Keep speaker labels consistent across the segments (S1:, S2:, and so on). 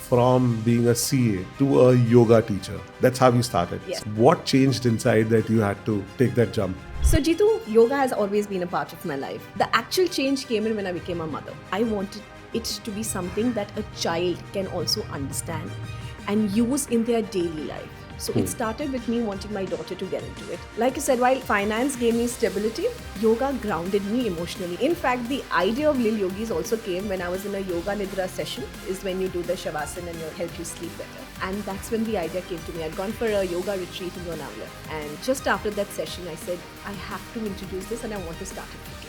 S1: from being a CA to a yoga teacher. That's how you started.
S2: Yes.
S1: What changed inside that you had to take that jump?
S2: So, Jitu, yoga has always been a part of my life. The actual change came in when I became a mother. I wanted it to be something that a child can also understand and use in their daily life. So it started with me wanting my daughter to get into it. Like I said, while finance gave me stability, yoga grounded me emotionally. In fact, the idea of Li'l Yogis also came when I was in a yoga nidra session, is when you do the shavasana and it'll help you sleep better. And that's when the idea came to me. I'd gone for a yoga retreat in Lonavala. And just after that session, I said, I have to introduce this and I want to start it for kids.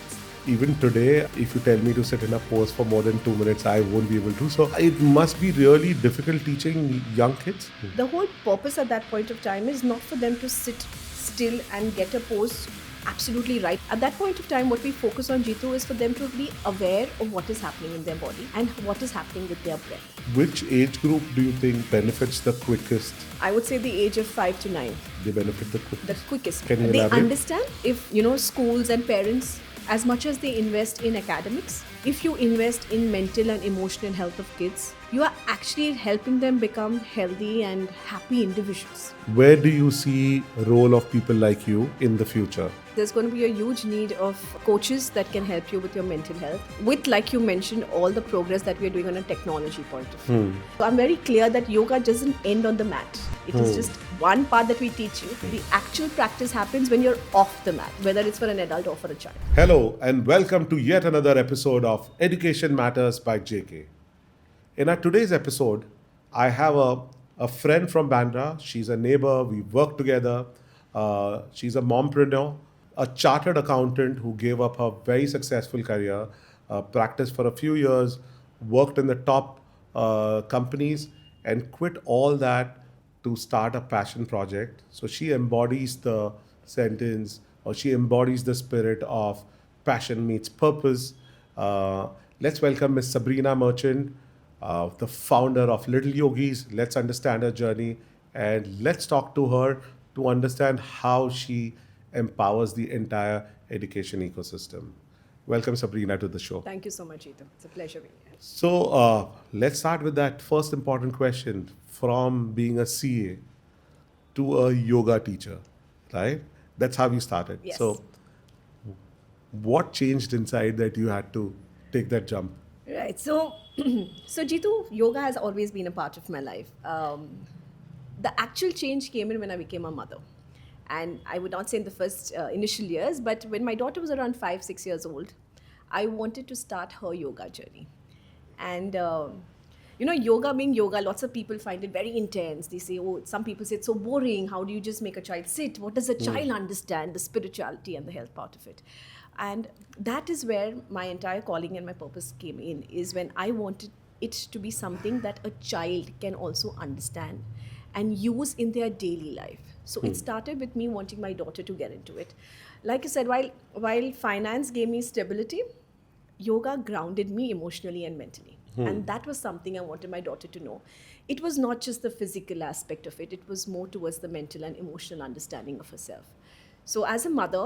S1: Even today, if you tell me to sit in a pose for more than 2 minutes, I won't be able to. So it must be really difficult teaching young kids.
S2: The whole purpose at that point of time is not for them to sit still and get a pose absolutely right. At that point of time, what we focus on, Jitu, is for them to be aware of what is happening in their body and what is happening with their breath.
S1: Which age group do you think benefits the quickest?
S2: I would say the age of 5 to 9.
S1: They benefit the quickest.
S2: The quickest.
S1: Can you
S2: They
S1: elaborate?
S2: understand if, schools and parents, as much as they invest in academics, if you invest in mental and emotional health of kids, you are actually helping them become healthy and happy individuals.
S1: Where do you see role of people like you in the future?
S2: There's going to be a huge need of coaches that can help you with your mental health. With, like you mentioned, all the progress that we're doing on a technology point of view. So I'm very clear that yoga doesn't end on the mat. It is just one part that we teach you. The actual practice happens when you're off the mat, whether it's for an adult or for a child.
S1: Hello and welcome to yet another episode of Education Matters by JK. In our today's episode, I have a friend from Bandra. She's a neighbor. We work together. She's a mompreneur, a chartered accountant who gave up her very successful career, practiced for a few years, worked in the top companies, and quit all that to start a passion project. So she embodies the sentence, or she embodies the spirit of passion meets purpose. Let's welcome Miss Sabrina Merchant, the founder of Li'l Yogis. Let's understand her journey and let's talk to her to understand how she empowers the entire education ecosystem. Welcome, Sabrina, to the show.
S2: Thank you so much, Jitendra. It's a pleasure being here.
S1: So let's start with that first important question. From being a CA to a yoga teacher, right? That's how you started.
S2: Yes.
S1: So what changed inside that you had to take that jump?
S2: Right. So, Jitu, yoga has always been a part of my life. The actual change came in when I became a mother. And I would not say in the first initial years, but when my daughter was around 5-6 years old, I wanted to start her yoga journey. And, yoga being yoga, lots of people find it very intense. They say, some people say it's so boring. How do you just make a child sit? What does a child understand? The spirituality and the health part of it. And that is where my entire calling and my purpose came in, is when I wanted it to be something that a child can also understand and use in their daily life. So it started with me wanting my daughter to get into it. Like I said, while finance gave me stability, yoga grounded me emotionally and mentally. And that was something I wanted my daughter to know. It was not just the physical aspect of it. It was more towards the mental and emotional understanding of herself. So as a mother,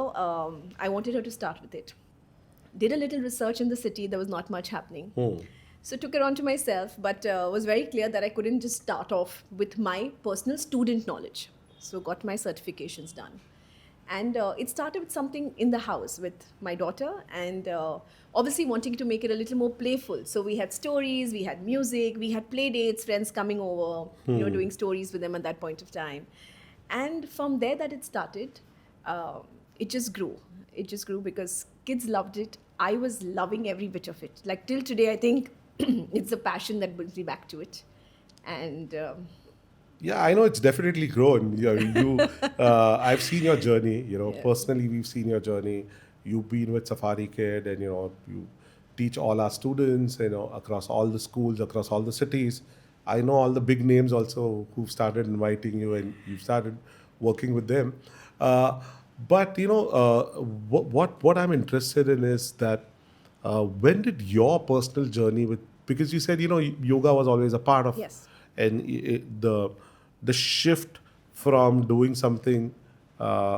S2: I wanted her to start with it. Did a little research in the city. There was not much happening. So took it on to myself, but was very clear that I couldn't just start off with my personal student knowledge. So got my certifications done. And it started with something in the house with my daughter, and obviously wanting to make it a little more playful. So we had stories, we had music, we had play dates, friends coming over, doing stories with them at that point of time. And from there that it started, it just grew. It just grew because kids loved it. I was loving every bit of it. Like till today, I think it's the passion that brings me back to it. And
S1: Yeah, I know it's definitely grown. I've seen your journey. Personally, we've seen your journey. You've been with Safari Kid, and you teach all our students. Across all the schools, across all the cities. I know all the big names also who've started inviting you, and you've started working with them. But what I'm interested in is that when did your personal journey because you said yoga was always a part of,
S2: yes.
S1: And the shift from doing something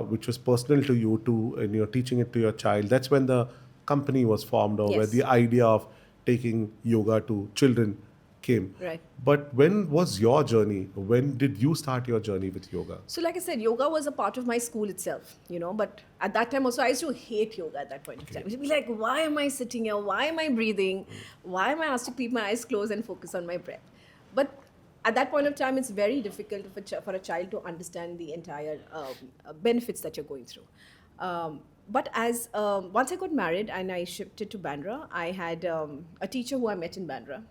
S1: which was personal to you to, and you're teaching it to your child, that's when the company was formed, or where
S2: Yes.
S1: the idea of taking yoga to children came.
S2: Right.
S1: But when was your journey? When did you start your journey with yoga?
S2: So, like I said, yoga was a part of my school itself, but at that time also, I used to hate yoga at that point of time. I used to be like, why am I sitting here? Why am I breathing? Why am I asked to keep my eyes closed and focus on my breath? But at that point of time, it's very difficult for a child to understand the entire benefits that you're going through. But as once I got married and I shifted to Bandra, I had a teacher who I met in Bandra,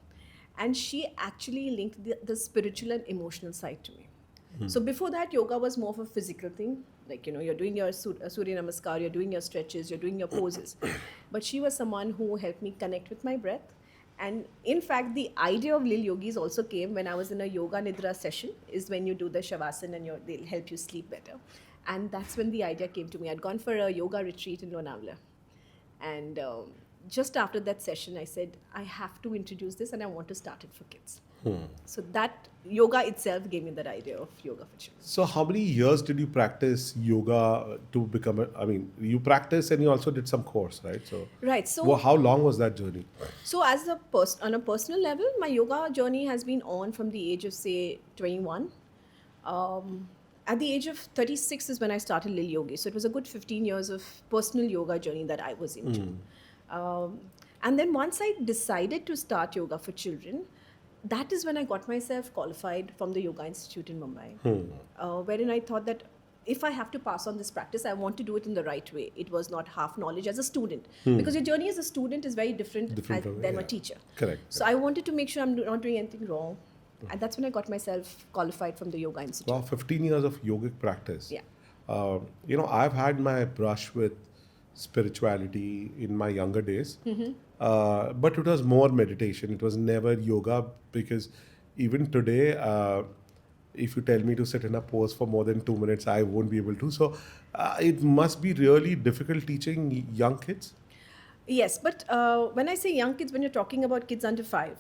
S2: and she actually linked the spiritual and emotional side to me. So before that, yoga was more of a physical thing. Like, you're doing your Surya Namaskar, you're doing your stretches, you're doing your poses. But she was someone who helped me connect with my breath. And in fact, the idea of Li'l Yogis also came when I was in a yoga nidra session, is when you do the shavasana and they'll help you sleep better. And that's when the idea came to me. I'd gone for a yoga retreat in Lonavala. And just after that session, I said, I have to introduce this and I want to start it for kids. So that yoga itself gave me that idea of yoga for children.
S1: So how many years did you practice yoga to become you practiced and you also did some course, right? So
S2: Right. So
S1: how long was that journey?
S2: So as on a personal level, my yoga journey has been on from the age of, say, 21. At the age of 36 is when I started Li'l Yogis. So it was a good 15 years of personal yoga journey that I was into. And then once I decided to start yoga for children, that is when I got myself qualified from the Yoga Institute in Mumbai, wherein I thought that if I have to pass on this practice, I want to do it in the right way. It was not half knowledge as a student, because your journey as a student is very different than a teacher.
S1: Correct.
S2: So I wanted to make sure I'm not doing anything wrong. And that's when I got myself qualified from the Yoga Institute.
S1: Wow, 15 years of yogic practice.
S2: Yeah.
S1: I've had my brush with spirituality in my younger days, but it was more meditation. It was never yoga, because even today, if you tell me to sit in a pose for more than 2 minutes, I won't be able to. So it must be really difficult teaching young kids.
S2: Yes, but when I say young kids, when you're talking about kids under 5,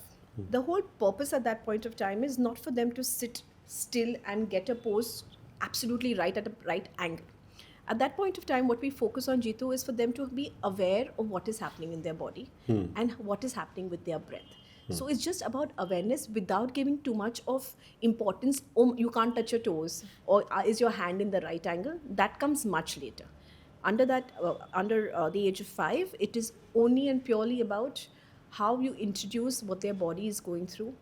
S2: the whole purpose at that point of time is not for them to sit still and get a pose absolutely right at a right angle. At that point of time, what we focus on, Jitu, is for them to be aware of what is happening in their body and what is happening with their breath. So it's just about awareness without giving too much of importance. Oh, you can't touch your toes, or is your hand in the right angle? That comes much later. Under the age of 5, it is only and purely about how you introduce what their body is going through.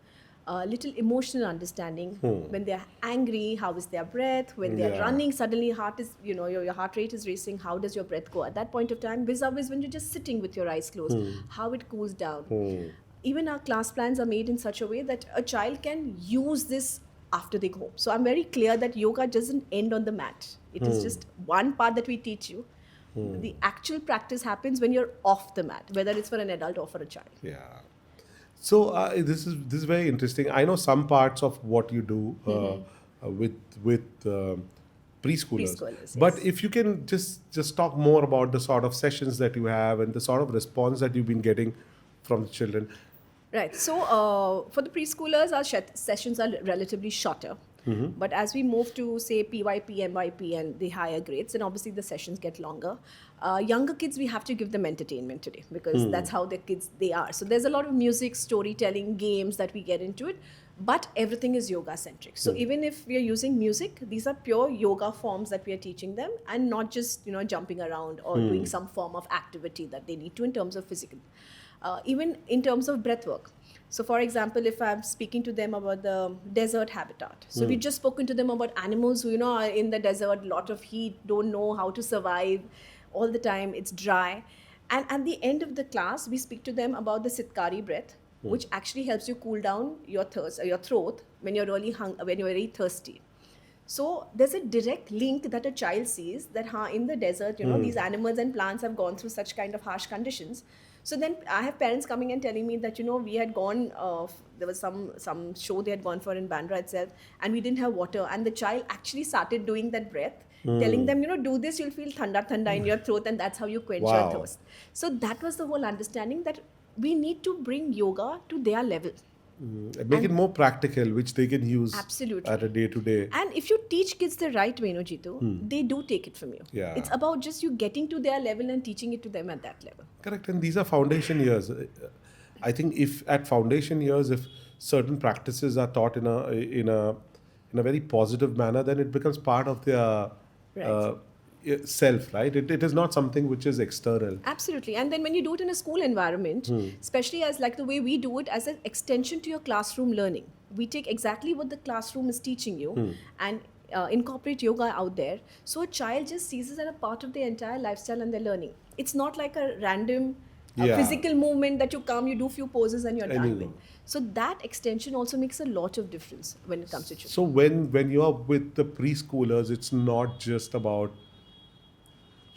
S2: Little emotional understanding. When they're angry, how is their breath? When they're running, suddenly your heart rate is racing. How does your breath go at that point of time? Vis-a-vis when you're just sitting with your eyes closed, how it cools down. Even our class plans are made in such a way that a child can use this after they go home. So I'm very clear that yoga doesn't end on the mat. It is just one part that we teach you. The actual practice happens when you're off the mat, whether it's for an adult or for a child.
S1: Yeah. So this is very interesting. I know some parts of what you do with preschoolers. But
S2: yes.
S1: if you can just talk more about the sort of sessions that you have and the sort of response that you've been getting from the children.
S2: Right. So for the preschoolers, our sessions are relatively shorter. But as we move to, say, PYP, MYP and the higher grades, then obviously the sessions get longer. Younger kids, we have to give them entertainment today, because that's how the kids they are. So there's a lot of music, storytelling, games that we get into it, but everything is yoga centric. So even if we are using music, these are pure yoga forms that we are teaching them, and not just jumping around or doing some form of activity that they need to in terms of physical. Even in terms of breath work. So for example, if I'm speaking to them about the desert habitat. So we've just spoken to them about animals who are in the desert, lot of heat, don't know how to survive all the time, it's dry. And at the end of the class, we speak to them about the Sitkari breath, which actually helps you cool down your throat when you're really when you're very thirsty. So there's a direct link that a child sees that in the desert, these animals and plants have gone through such kind of harsh conditions. So then I have parents coming and telling me that, we had gone, there was some show they had gone for in Bandra itself, and we didn't have water. And the child actually started doing that breath, telling them, do this, you'll feel thanda in your throat, and that's how you quench your thirst. So that was the whole understanding that we need to bring yoga to their level.
S1: Make it more practical, which they can use
S2: absolutely
S1: at a day-to-day.
S2: And if you teach kids the right way, Jitu, they do take it from you.
S1: Yeah.
S2: It's about just you getting to their level and teaching it to them at that level.
S1: Correct. And these are foundation years. I think if at foundation years, if certain practices are taught in a very positive manner, then it becomes part of their
S2: Right.
S1: self, right? It is not something which is external.
S2: Absolutely. And then when you do it in a school environment, especially as like the way we do it as an extension to your classroom learning, we take exactly what the classroom is teaching you and incorporate yoga out there. So a child just sees it as a part of their entire lifestyle and their learning. It's not like a random
S1: Yeah.
S2: physical movement that you come, you do few poses and you're done with.
S1: Anything.
S2: So that extension also makes a lot of difference when it comes to children.
S1: So when you are with the preschoolers, it's not just about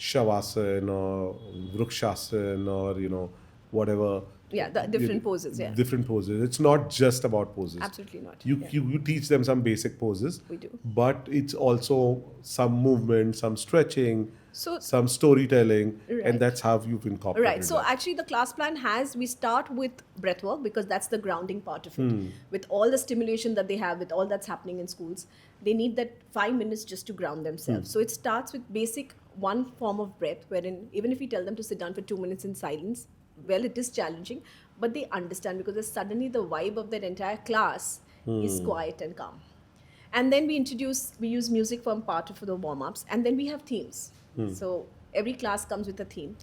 S1: shavasana or vrukshasana or whatever.
S2: Yeah, the different poses, yeah.
S1: Different poses. It's not just about poses.
S2: Absolutely not.
S1: You,
S2: Yeah.
S1: you teach them some basic poses.
S2: We do.
S1: But it's also some movement, some stretching,
S2: So-
S1: some storytelling,
S2: Right.
S1: and that's how you've incorporated
S2: Right. So
S1: that.
S2: actually, the class plan we start with breath work because that's the grounding part of it. With all the stimulation that they have, with all that's happening in schools, they need that 5 minutes just to ground themselves. So it starts with basic one form of breath, wherein even if we tell them to sit down for 2 minutes in silence, well, it is challenging, but they understand because suddenly the vibe of that entire class is quiet and calm. And then we use music for part of the warm-ups, and then we have themes. So every class comes with a theme.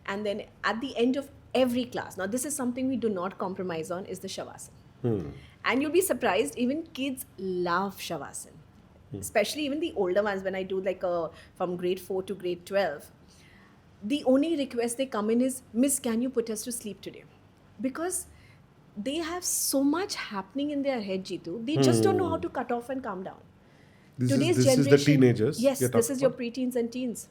S2: And then at the end of every class, now this is something we do not compromise on, is the shavasana. And you'll be surprised, even kids love shavasana. Especially even the older ones, when I do like from grade 4 to grade 12, the only request they come in is, Miss, can you put us to sleep today? Because they have so much happening in their head, Jitu. They just don't know how to cut off and calm down.
S1: This
S2: Today's
S1: is
S2: generation,
S1: the teenagers.
S2: Yes,
S1: you're
S2: this
S1: talking
S2: is your
S1: about?
S2: preteens and teens.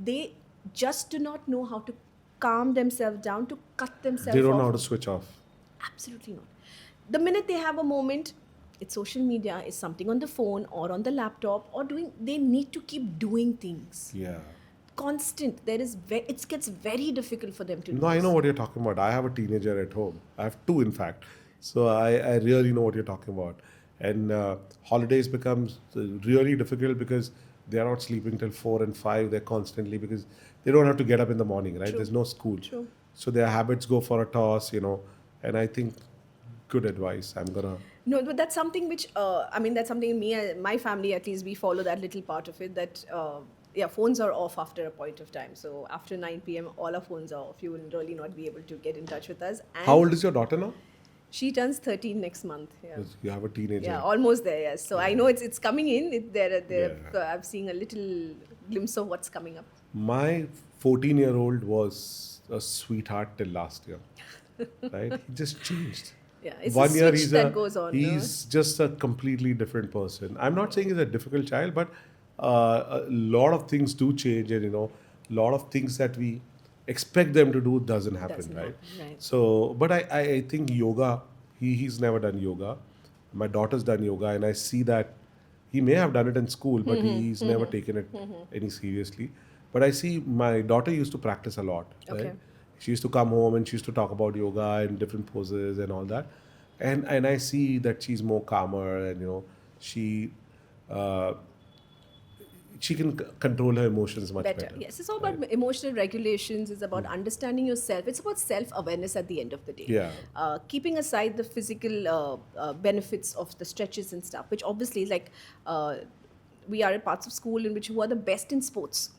S2: They just do not know how to calm themselves down, to cut themselves
S1: They don't
S2: off.
S1: know how to switch off.
S2: Absolutely not. The minute they have a moment, it's social media, is something on the phone or on the laptop or they need to keep doing things.
S1: Yeah.
S2: Constant. It gets very difficult for them to do
S1: No, I
S2: this.
S1: know what you're talking about. I have a teenager at home. I have two, in fact. So I really know what you're talking about. And holidays becomes really difficult because they are not sleeping till 4 and 5. They're constantly, because they don't have to get up in the morning, right?
S2: True.
S1: There's no school.
S2: True.
S1: So their habits go for a toss, And I think good advice. I'm going to...
S2: No, but that's something which, that's something in me, my family at least, we follow that little part of it that, phones are off after a point of time. So after 9 p.m., all our phones are off. You will really not be able to get in touch with us. And
S1: How old is your daughter now?
S2: she turns 13 next month. Yeah.
S1: Because you have a teenager.
S2: Yeah, almost there, yes. So I know it's coming in.
S1: Yeah.
S2: I'm seeing a little glimpse of what's coming up.
S1: My 14-year-old was a sweetheart till last year. Right? He just changed.
S2: Yeah, it's
S1: 1
S2: a
S1: year
S2: switch that goes on. no?
S1: he's just a completely different person. I'm not saying he's a difficult child, but a lot of things do change, and a lot of things that we expect them to do doesn't happen,
S2: Doesn't
S1: right?
S2: happen, right.
S1: So, but I think yoga. He's never done yoga. My daughter's done yoga, and I see that he may have done it in school, but he's never taken it any seriously. But I see my daughter used to practice a lot. Right?
S2: Okay.
S1: She used to come home and she used to talk about yoga and different poses and all that, and I see that she's more calmer, and she uh, she can control her emotions much better.
S2: Yes, it's all about emotional regulations. It's about understanding yourself. It's about self-awareness at the end of the day.
S1: Yeah.
S2: Keeping aside the physical benefits of the stretches and stuff, which obviously, like, we are in parts of school in which who are the best in sports.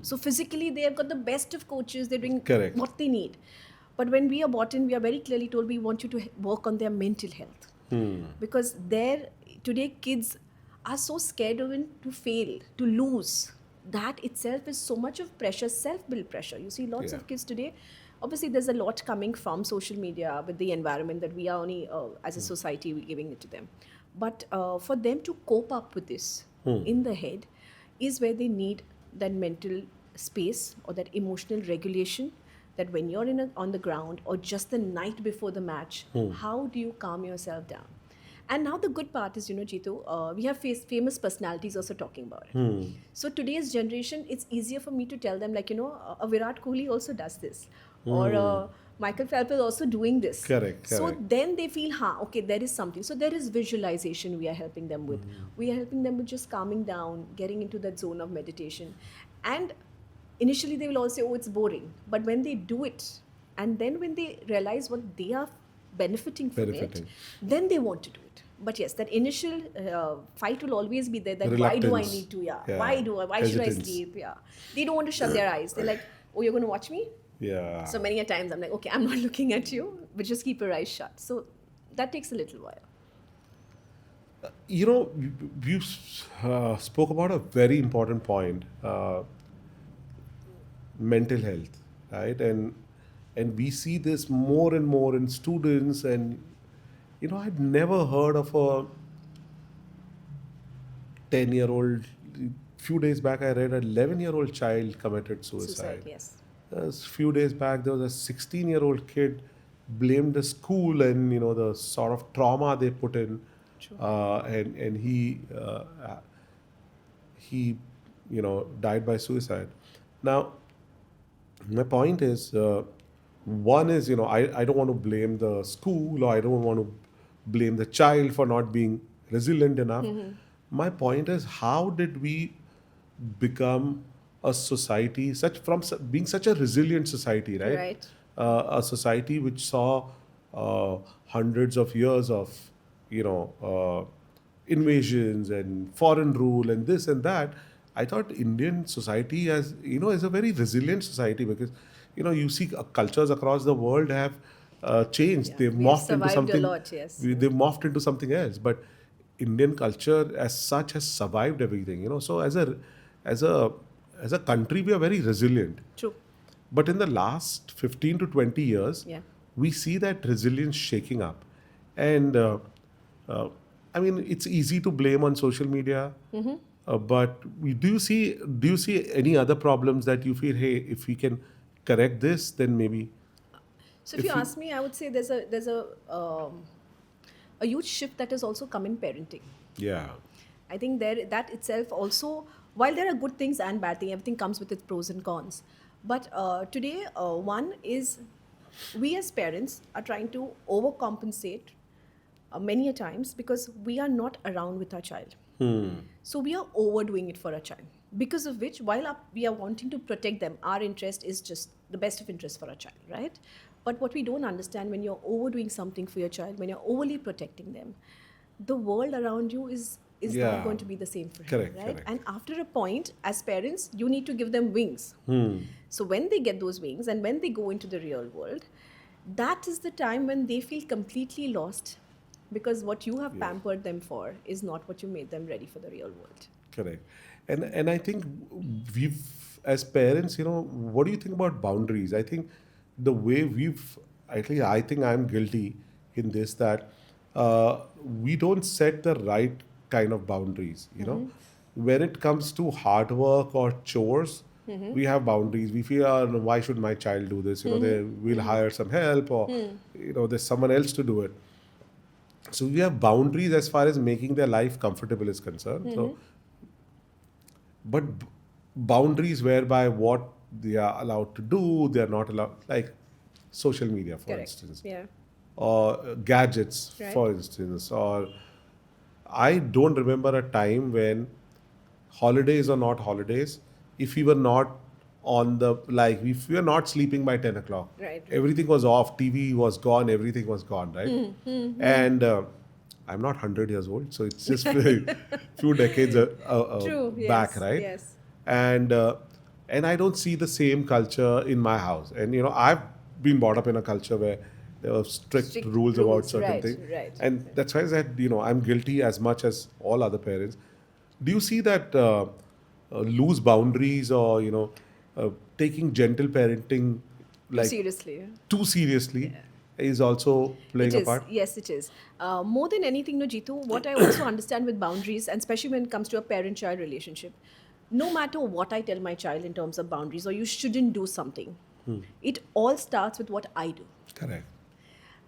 S2: So physically, they have got the best of coaches. They're doing
S1: Correct.
S2: what they need. But when we are brought in, we are very clearly told we want you to work on their mental health. Because today kids are so scared of it to fail, to lose. That itself is so much of pressure, self-built pressure. You see lots
S1: Yeah.
S2: of kids today. Obviously, there's a lot coming from social media with the environment that we are only, as a society, we're giving it to them. But for them to cope up with this in the head is where they need that mental space or that emotional regulation, that when you're on the ground or just the night before the match, how do you calm yourself down? And now the good part is, Jitu, we have famous personalities also talking about it. So today's generation, it's easier for me to tell them, like, a Virat Kohli also does this. Or Michael Phelps is also doing this.
S1: Correct.
S2: So then they feel, okay, there is something. So there is visualization we are helping them with. We are helping them with just calming down, getting into that zone of meditation. And initially they will all say, oh, it's boring. But when they do it, and then when they realize what they are benefiting from
S1: Benefiting.
S2: it, then they want to do it. But yes, that initial fight will always be there. That why do I
S1: Reluctance.
S2: need to? Yeah.
S1: Yeah.
S2: Why should I
S1: Hesitance.
S2: sleep? Yeah. They don't want to shut their eyes. They're like, oh, you're going to watch me?
S1: Yeah.
S2: So many a times I'm like, okay, I'm not looking at you, but just keep your eyes shut. So that takes a little while.
S1: You know, you spoke about a very important point, mental health, right? And we see this more and more in students. And you know, I'd never heard of a 10-year-old. Few days back, I read an 11-year-old child committed
S2: Suicide,
S1: suicide.
S2: yes.
S1: A few days back, there was a 16-year-old kid blamed the school and you know the sort of trauma they put in,
S2: True.
S1: and he you know died by suicide. Now, my point is, one is, you know, I don't want to blame the school, or I don't want to blame the child for not being resilient enough. My point is, how did we become a society being such a resilient society, right?
S2: Right.
S1: A society which saw hundreds of years of you know invasions and foreign rule and this and that. I thought Indian society, as you know, is a very resilient society, because you know you see cultures across the world have changed.
S2: Yeah.
S1: They've
S2: We've
S1: morphed into
S2: survived a
S1: something.
S2: lot, yes.
S1: They've morphed into something else. But Indian culture, as such, has survived everything. You know, so as a as a country, we are very resilient.
S2: True.
S1: But in the last 15 to 20 years,
S2: Yeah.
S1: we see that resilience shaking up. And uh, I mean, it's easy to blame on social media. But do you see any other problems that you feel, hey, if we can correct this, then maybe
S2: So if you
S1: if we,
S2: ask me, I would say there's a huge shift that has also come in parenting.
S1: yeah,
S2: I think that itself also, while there are good things and bad things, everything comes with its pros and cons. But today, one is we as parents are trying to overcompensate many a times because we are not around with our child. So we are overdoing it for our child. Because of which, while we are wanting to protect them, our interest is just the best of interest for our child, right? But what we don't understand, when you're overdoing something for your child, when you're overly protecting them, the world around you is
S1: Yeah.
S2: not going to be the same for him,
S1: Correct,
S2: right?
S1: correct.
S2: And after a point, as parents, you need to give them wings. So when they get those wings and when they go into the real world, that is the time when they feel completely lost, because what you have pampered them for is not what you made them ready for the real world.
S1: correct. And I think we've, as parents, you know, what do you think about boundaries? I think the way I think I'm guilty in this, that we don't set the right kind of boundaries. You know, when it comes to hard work or chores, we have boundaries. We feel, oh, no, why should my child do this? You know, we'll hire some help, or you know, there's someone else to do it. So we have boundaries as far as making their life comfortable is concerned. So, but boundaries whereby what they are allowed to do, they are not allowed, like social media, for instance,
S2: Yeah.
S1: or gadgets,
S2: Right.
S1: for instance, or I don't remember a time when holidays or not holidays, if we were not on the, like, if we were not sleeping by 10 o'clock,
S2: Right.
S1: everything was off, TV was gone, everything was gone, right? And I'm not 100 years old, so it's just a few decades
S2: True.
S1: back,
S2: Yes.
S1: right?
S2: Yes.
S1: And I don't see the same culture in my house. And you know, I've been brought up in a culture where there were strict rules about certain
S2: right,
S1: things,
S2: right.
S1: and that's why I said, you know, I'm guilty as much as all other parents. Do you see that loose boundaries, or you know, taking gentle parenting like
S2: Seriously.
S1: too seriously is also playing
S2: It
S1: a
S2: is.
S1: part?
S2: Yes, it is. More than anything, no, Jitu, what I also understand with boundaries, and especially when it comes to a parent-child relationship, no matter what I tell my child in terms of boundaries, or you shouldn't do something, it all starts with what I do.
S1: Correct.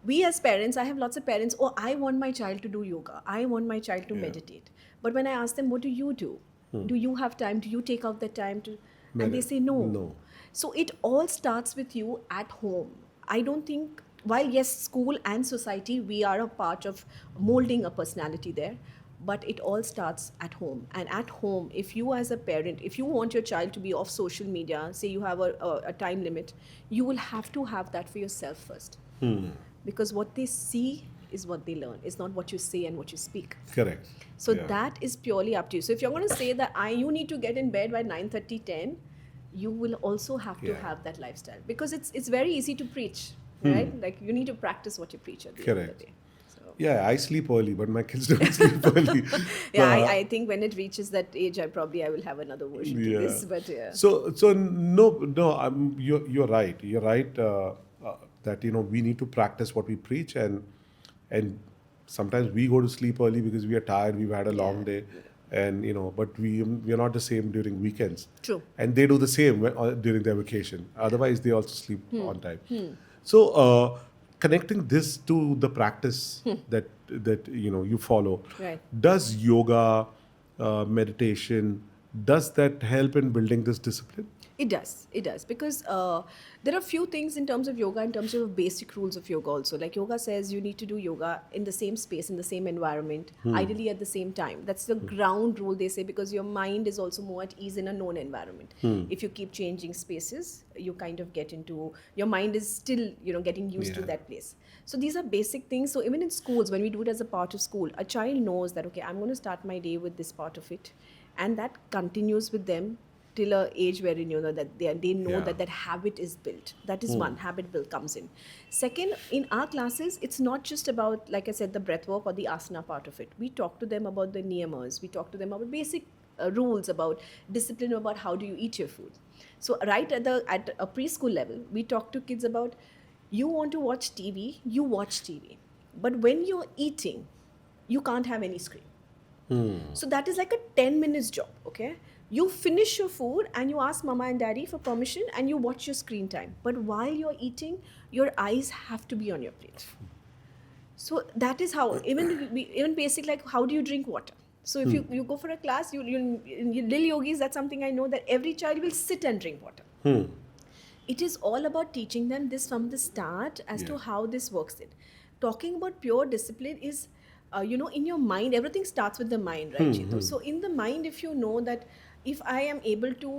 S2: We as parents, I have lots of parents, oh, I want my child to do yoga. I want my child to meditate. But when I ask them, what do you do? Do you have time? Do you take out the time to? And they say, no.
S1: No.
S2: So it all starts with you at home. I don't think, while yes, school and society, we are a part of molding a personality there, but it all starts at home. And at home, if you as a parent, if you want your child to be off social media, say you have a time limit, you will have to have that for yourself first. because what they see is what they learn. It's not what you say and what you speak.
S1: Correct.
S2: So
S1: Yeah.
S2: that is purely up to you. So if you're going to say that you need to get in bed by 9:30, 10, you will also have to
S1: Yeah.
S2: have that lifestyle, because it's very easy to preach, right? Like you need to practice what you preach at the end of
S1: Correct.
S2: the day. So,
S1: Yeah, I sleep early, but my kids don't sleep early.
S2: yeah, I think when it reaches that age, I will have another version to
S1: Yeah.
S2: this. But yeah.
S1: So no, you're right. You're right that we need to practice what we preach, and sometimes we go to sleep early because we are tired. We've had a long day, and but we are not the same during weekends.
S2: True.
S1: And they do the same during their vacation. Otherwise, they also sleep on time. So connecting this to the practice that you follow,
S2: Right.
S1: does yoga, meditation, does that help in building this discipline?
S2: It does. It does. Because there are few things in terms of yoga, in terms of basic rules of yoga also. Like yoga says you need to do yoga in the same space, in the same environment, ideally at the same time. That's the ground rule, they say, because your mind is also more at ease in a known environment. If you keep changing spaces, you kind of get into, your mind is still, getting used to
S1: Yeah.
S2: that place. So these are basic things. So even in schools, when we do it as a part of school, a child knows that, okay, I'm going to start my day with this part of it. And that continues with them till a age wherein that they know
S1: Yeah.
S2: that habit is built. That is one habit build comes in. Second, in our classes, it's not just about, like I said, the breath work or the asana part of it. We talk to them about the niyamas. We talk to them about basic rules, about discipline, about how do you eat your food. So right at a preschool level, we talk to kids about, you want to watch TV, you watch TV, but when you're eating, you can't have any screen. So that is like a 10 minutes job, okay? You finish your food and you ask mama and daddy for permission and you watch your screen time. But while you're eating, your eyes have to be on your plate. So that is how, even basic, like how do you drink water? So if you go for a class, in Li'l Yogis, that's something I know, that every child will sit and drink water. It is all about teaching them this from the start as to
S1: Yeah.
S2: how this works in. Talking about pure discipline is, in your mind, everything starts with the mind, right, Chitu? So in the mind, if you know that if I am able to,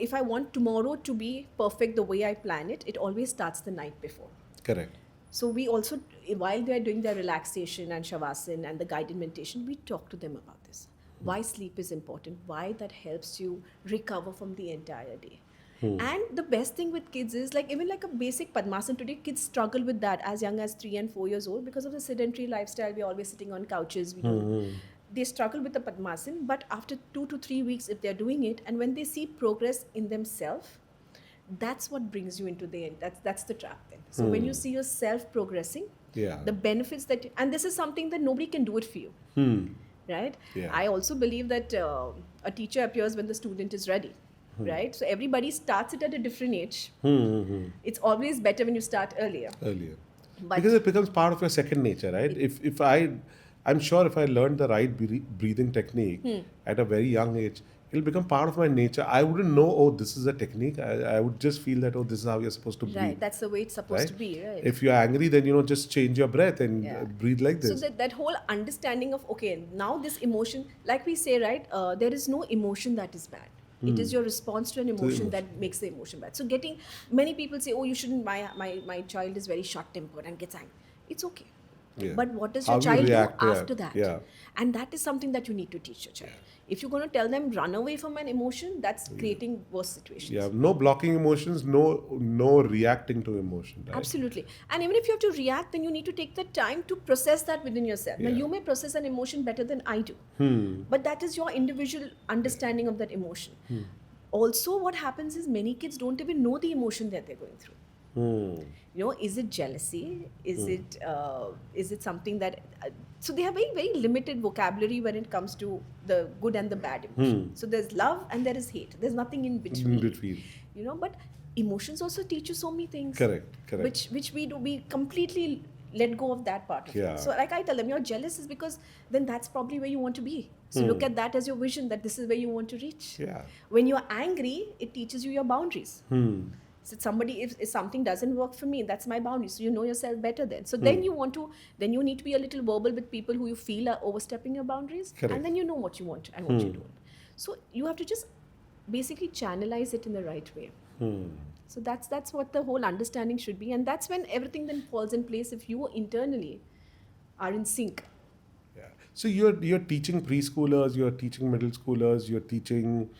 S2: if I want tomorrow to be perfect the way I plan it, it always starts the night before.
S1: Correct.
S2: So we also, while they are doing their relaxation and shavasana and the guided meditation, we talk to them about this. Why sleep is important, why that helps you recover from the entire day. And the best thing with kids is, like, even like a basic Padmasana today, kids struggle with that as young as 3 and 4 years old because of the sedentary lifestyle. We're always sitting on couches. We don't. They struggle with the Padmasana, but after 2 to 3 weeks, if they're doing it, and when they see progress in themselves, that's what brings you into the end. That's the trap then. So when you see yourself progressing,
S1: Yeah.
S2: the benefits that, and this is something that nobody can do it for you, right?
S1: Yeah.
S2: I also believe that a teacher appears when the student is ready, right? So everybody starts it at a different age. It's always better when you start earlier. But
S1: Because it becomes part of your second nature, right? I'm sure if I learned the right breathing technique at a very young age, it'll become part of my nature. I wouldn't know, oh, this is a technique. I would just feel that, oh, this is how you're supposed to breathe.
S2: right, that's the way it's supposed
S1: Right?
S2: to be, right?
S1: If you're angry, then just change your breath and
S2: Yeah.
S1: breathe like
S2: So
S1: this.
S2: that whole understanding of, okay, now this emotion, like we say, right, there is no emotion that is bad. It is your response to an emotion that makes the emotion bad. So many people say, oh, you shouldn't, my child is very short-tempered and gets angry. It's okay.
S1: Yeah.
S2: But what does
S1: How
S2: your
S1: you
S2: child do
S1: react, yeah.
S2: after that?
S1: Yeah.
S2: And that is something that you need to teach your child. If you're going to tell them run away from an emotion, that's creating worse situations.
S1: Yeah, no blocking emotions, no reacting to emotion, right?
S2: Absolutely. And even if you have to react, then you need to take the time to process that within yourself. Now,
S1: Yeah.
S2: you may process an emotion better than I do, but that is your individual understanding of that emotion. Also, what happens is many kids don't even know the emotion that they're going through. Is it jealousy? Is it something that... so they have very, very limited vocabulary when it comes to the good and the bad emotion. So there's love and there is hate. There's nothing in between.
S1: In between.
S2: But emotions also teach you so many things.
S1: Correct.
S2: Which we completely let go of that part of
S1: Yeah.
S2: it. So like I tell them, you're jealous is because then that's probably where you want to be. So look at that as your vision, that this is where you want to reach.
S1: Yeah.
S2: When you're angry, it teaches you your boundaries. So if something doesn't work for me, that's my boundary. So you know yourself better then. So then you need to be a little verbal with people who you feel are overstepping your boundaries.
S1: Correct.
S2: And then you know what you want and what you don't. So you have to just basically channelize it in the right way. So that's what the whole understanding should be, and that's when everything then falls in place if you internally are in sync.
S1: Yeah. So you're teaching preschoolers, you're teaching middle schoolers, you're teaching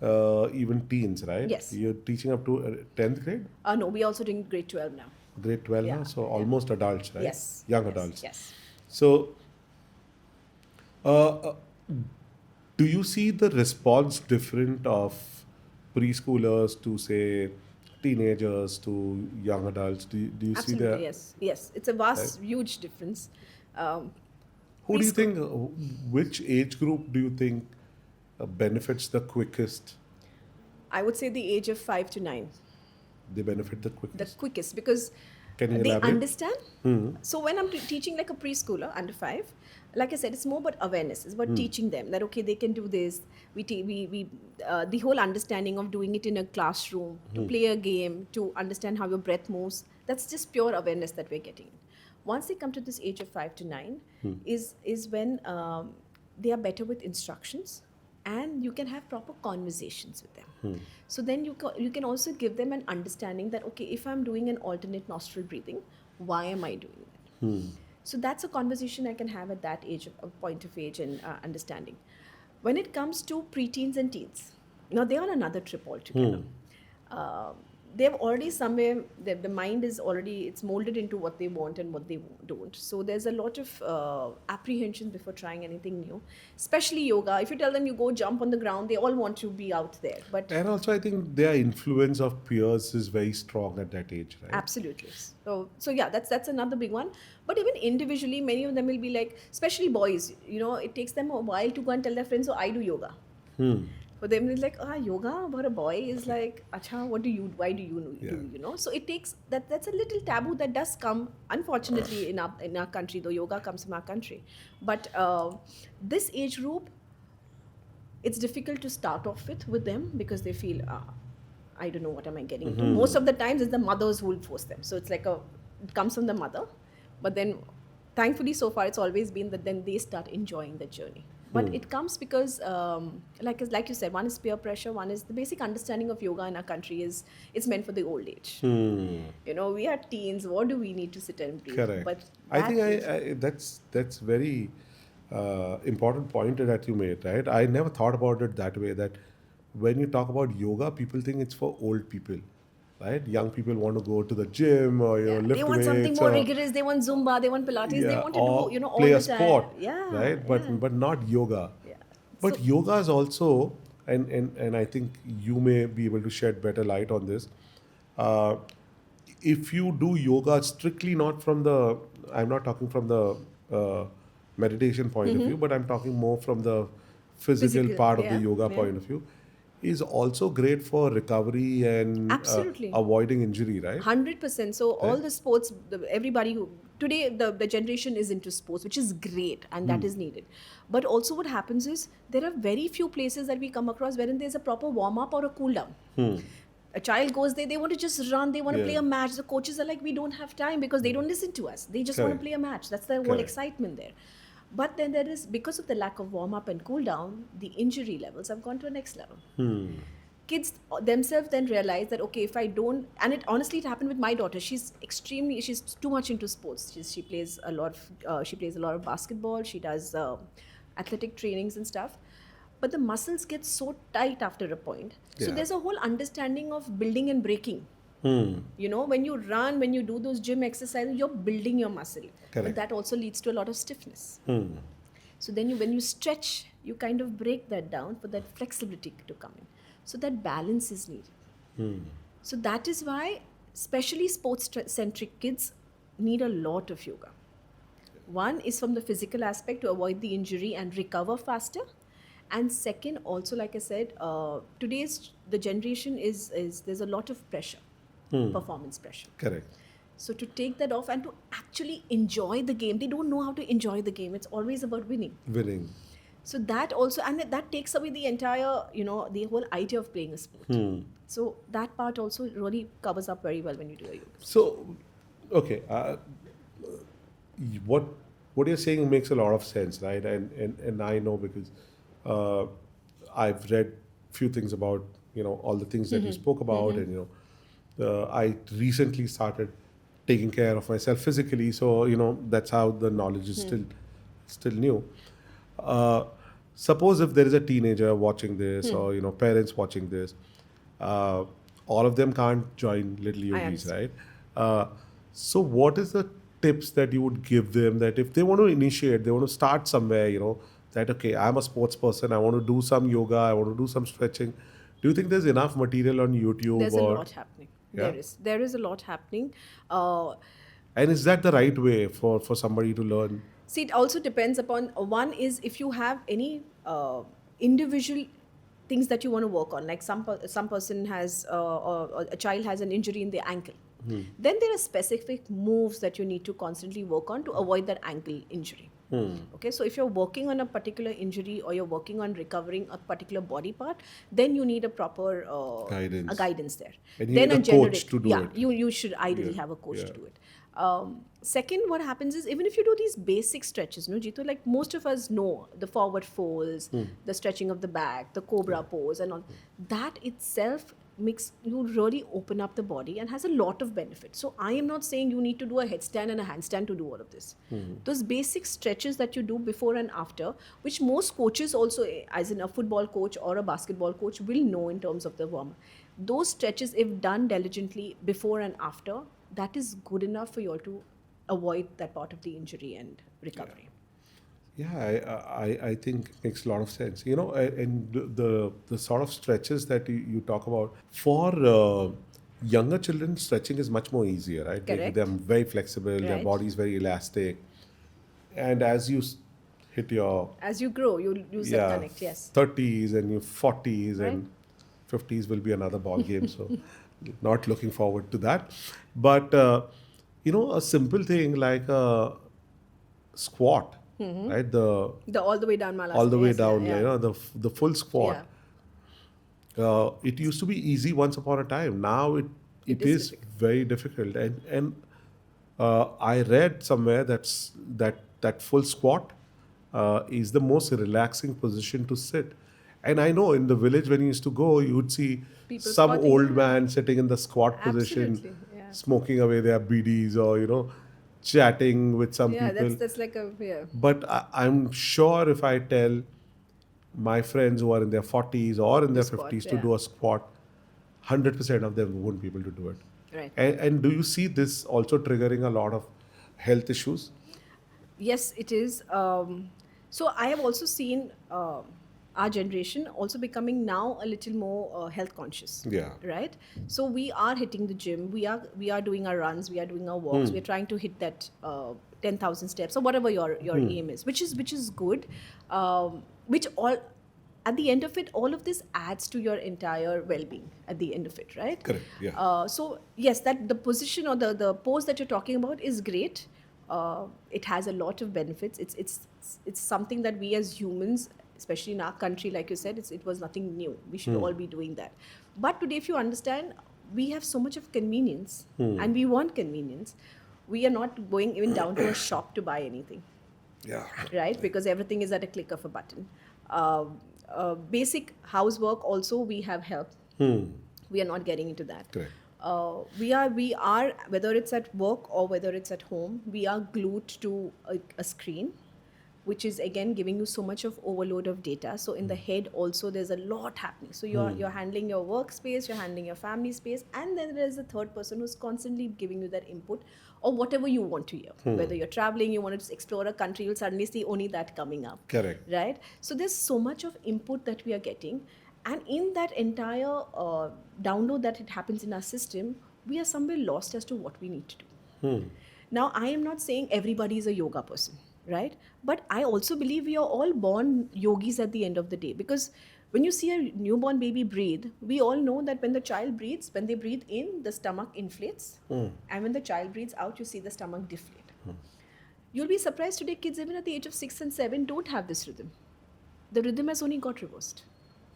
S1: even teens, right?
S2: Yes.
S1: You're teaching up to 10th grade,
S2: No, we're also doing grade 12 now.
S1: grade 12 now,
S2: Yeah,
S1: so
S2: yeah.
S1: almost adults, right?
S2: Yes.
S1: Young
S2: yes,
S1: adults.
S2: Yes.
S1: So, uh, uh, do you see the response different of preschoolers to say teenagers to young adults? Do you see
S2: Absolutely,
S1: that?
S2: yes. Yes. It's a
S1: Right?
S2: vast, huge difference. Um,
S1: Who do you
S2: preschool,
S1: think? Which age group do you think benefits the quickest?
S2: I would say the age of 5 to 9,
S1: They benefit the
S2: the
S1: quickest.
S2: quickest, because
S1: Can you
S2: they
S1: elaborate?
S2: understand. So when I'm teaching like a preschooler under 5, like I said, it's more about awareness. It's about teaching them that okay, they can do this. We the whole understanding of doing it in a classroom, to play a game, to understand how your breath moves. That's just pure awareness that we're getting. Once they come to this age of 5 to 9, is when they are better with instructions, and you can have proper conversations with them. So then you can also give them an understanding that okay, if I'm doing an alternate nostril breathing, why am I doing that? So that's a conversation I can have at that age, of point of age and understanding. When it comes to preteens and teens, now they are on another trip altogether. They've already somewhere, the mind is already, it's molded into what they want and what they don't. So there's a lot of apprehension before trying anything new, especially yoga. If you tell them you go jump on the ground, they all want to be out there. But
S1: And also, I think their influence of peers is very strong at that age, right?
S2: absolutely. So yeah, that's another big one. But even individually, many of them will be like, especially boys, it takes them a while to go and tell their friends, oh, I do yoga. For them, it's like, yoga, but a boy is like, acha, why do you
S1: Yeah.
S2: do? So it takes, that's a little taboo that does come, unfortunately, in our country, though yoga comes from our country. But this age group, it's difficult to start off with them, because they feel, I don't know what am I getting into. Most of the times it's the mothers who will force them. So it's like it comes from the mother, but then thankfully so far it's always been that then they start enjoying the journey. But it comes because, like you said, one is peer pressure, one is the basic understanding of yoga in our country is it's meant for the old age. We are teens. What do we need to sit and breathe?
S1: Correct.
S2: But
S1: I think
S2: is-
S1: that's very important point that you made, right? I never thought about it that way. That when you talk about yoga, people think it's for old people, right? Young people want to go to the gym or
S2: yeah,
S1: lift
S2: they want something
S1: weights
S2: more
S1: or
S2: rigorous. They want Zumba. They want Pilates. They
S1: yeah,
S2: want to
S1: or
S2: do all
S1: play a
S2: the time.
S1: sport,
S2: Yeah,
S1: right? But not yoga.
S2: yeah.
S1: But
S2: So
S1: yoga is also, and I think you may be able to shed better light on this. Uh, if you do yoga strictly not from the, I'm not talking from the meditation point of view, but I'm talking more from the physical
S2: physical,
S1: part of the
S2: yeah,
S1: yoga
S2: yeah.
S1: point of view, is also great for recovery and
S2: Absolutely.
S1: avoiding injury, right?
S2: 100%. So all the sports, everybody who today the generation is into sports, which is great and that is needed. But also what happens is there are very few places that we come across wherein there's a proper warm up or a cool down. A child goes there, they want to just run, they want to
S1: Yeah.
S2: play a match. The coaches are like, we don't have time, because they don't listen to us. They just want to
S1: Correct.
S2: play a match. That's the whole
S1: Correct.
S2: excitement there. But then there is, because of the lack of warm up and cool down, the injury levels have gone to a next level. Kids themselves then realize that okay, if I don't, and it honestly, it happened with my daughter. She's too much into sports. She plays a lot of basketball. She does athletic trainings and stuff. But the muscles get so tight after a point. So
S1: Yeah.
S2: there's a whole understanding of building and breaking. When you run, when you do those gym exercises, you're building your muscle.
S1: Correct.
S2: But that also leads to a lot of stiffness. So then when you stretch, you kind of break that down for that flexibility to come in. So that balance is needed. So that is why, especially sports-centric kids need a lot of yoga. One is from the physical aspect to avoid the injury and recover faster. And second, also, like I said, the generation is there's a lot of pressure, performance pressure.
S1: Correct.
S2: So to take that off and to actually enjoy the game, they don't know how to enjoy the game. It's always about winning.
S1: Winning.
S2: So that also, and that takes away the entire, the whole idea of playing a sport. So that part also really covers up very well when you do a yoga.
S1: So, okay, what you're saying makes a lot of sense, right? And I know because I've read few things about all the things that you spoke about, and I recently started taking care of myself physically, so that's how the knowledge is still new. Uh, Suppose if there is a teenager watching this, or parents watching this, uh, all of them can't join Little
S2: I
S1: Yogis,
S2: understand.
S1: right? Uh, so what is the tips that you would give them, that if they want to initiate, they want to start somewhere, that okay, I'm a sports person, I want to do some yoga, I want to do some stretching. Do you think there's enough material on YouTube,
S2: There's a
S1: or
S2: lot happening.
S1: yeah?
S2: There is a lot happening. Uh,
S1: And is that the right way for somebody to learn?
S2: See, it also depends upon one is if you have any individual things that you want to work on. Like some person has or a child has an injury in the ankle. Then there are specific moves that you need to constantly work on to avoid that ankle injury. Okay, so if you're working on a particular injury or you're working on recovering a particular body part, then you need a proper a
S1: Guidance.
S2: guidance there.
S1: And you
S2: Then
S1: need
S2: a
S1: a coach
S2: generic,
S1: to do
S2: yeah,
S1: it.
S2: you should ideally
S1: Yeah,
S2: have a coach to
S1: yeah.
S2: do it. Second, what happens is even if you do these basic stretches, no, Jitu, like most of us know the forward folds, the stretching of the back, the cobra pose, and all that itself makes you really open up the body and has a lot of benefit. So I am not saying you need to do a headstand and a handstand to do all of this. Those basic stretches that you do before and after, which most coaches also, as in a football coach or a basketball coach, will know in terms of the warm. Those stretches, if done diligently before and after, that is good enough for you all to avoid that part of the injury and recovery.
S1: Yeah, I think it makes a lot of sense. And the sort of stretches that you talk about for younger children, stretching is much more easier, right? They're
S2: Correct?
S1: very flexible, their
S2: Right.
S1: body is very elastic, and as you hit your
S2: As you grow, you'll lose that
S1: yeah
S2: connect, yes.
S1: 30s and your 40s
S2: Right?
S1: and 50s will be another ball game. So not looking forward to that. But a simple thing like a squat, right? The
S2: The all the way down
S1: all
S2: Malasana,
S1: the way
S2: yes, yeah,
S1: down,
S2: yeah.
S1: the full
S2: Yeah.
S1: squat. It used to be easy once upon a time. Now it
S2: It
S1: it
S2: is
S1: is
S2: difficult.
S1: very difficult. And I read somewhere that full squat is the most relaxing position to sit. And I know in the village when you used to go, you would see
S2: People
S1: some
S2: squatting,
S1: old
S2: yeah.
S1: man sitting in the squat position,
S2: Absolutely. Yeah.
S1: smoking away their BDs, or chatting with some
S2: Yeah,
S1: people.
S2: that's like a yeah.
S1: But I'm sure if I tell my friends who are in their 40s or in
S2: The
S1: their
S2: squat,
S1: 50s to
S2: yeah.
S1: do a squat, 100% of them won't be able to do it.
S2: Right.
S1: And do you see this also triggering a lot of health issues?
S2: Yes, it is. So I have also seen our generation also becoming now a little more health conscious.
S1: Yeah.
S2: Right. So we are hitting the gym. We are doing our runs. We are doing our walks. We are trying to hit that 10,000 steps or whatever your aim is, which is good. Which all at the end of it, all of this adds to your entire well-being at the end of it, right?
S1: Correct, yeah.
S2: So yes, that the position or the pose that you're talking about is great. It has a lot of benefits. It's something that we as humans, especially in our country, like you said, it was nothing new. We should all be doing that. But today, if you understand, we have so much of convenience, and we want convenience. We are not going even down to a shop to buy anything,
S1: Yeah.
S2: right? Because everything is at a click of a button. Basic housework also we have help. We are not getting into that.
S1: Correct.
S2: We are whether it's at work or whether it's at home, we are glued to a screen, which is again giving you so much of overload of data. So in the head also there's a lot happening. So you're handling your workspace, you're handling your family space, and then there's a third person who's constantly giving you that input or whatever you want to hear. Whether you're traveling, you want to just explore a country, you'll suddenly see only that coming up.
S1: Correct.
S2: Right? So there's so much of input that we are getting, and in that entire download that it happens in our system, we are somewhere lost as to what we need to do. Now, I am not saying everybody is a yoga person, right? But I also believe we are all born yogis at the end of the day, because when you see a newborn baby breathe, we all know that when the child breathes, when they breathe in, the stomach inflates, and when the child breathes out, you see the stomach deflate. You'll be surprised today, kids even at the age of 6 and 7 don't have this rhythm. The rhythm has only got reversed.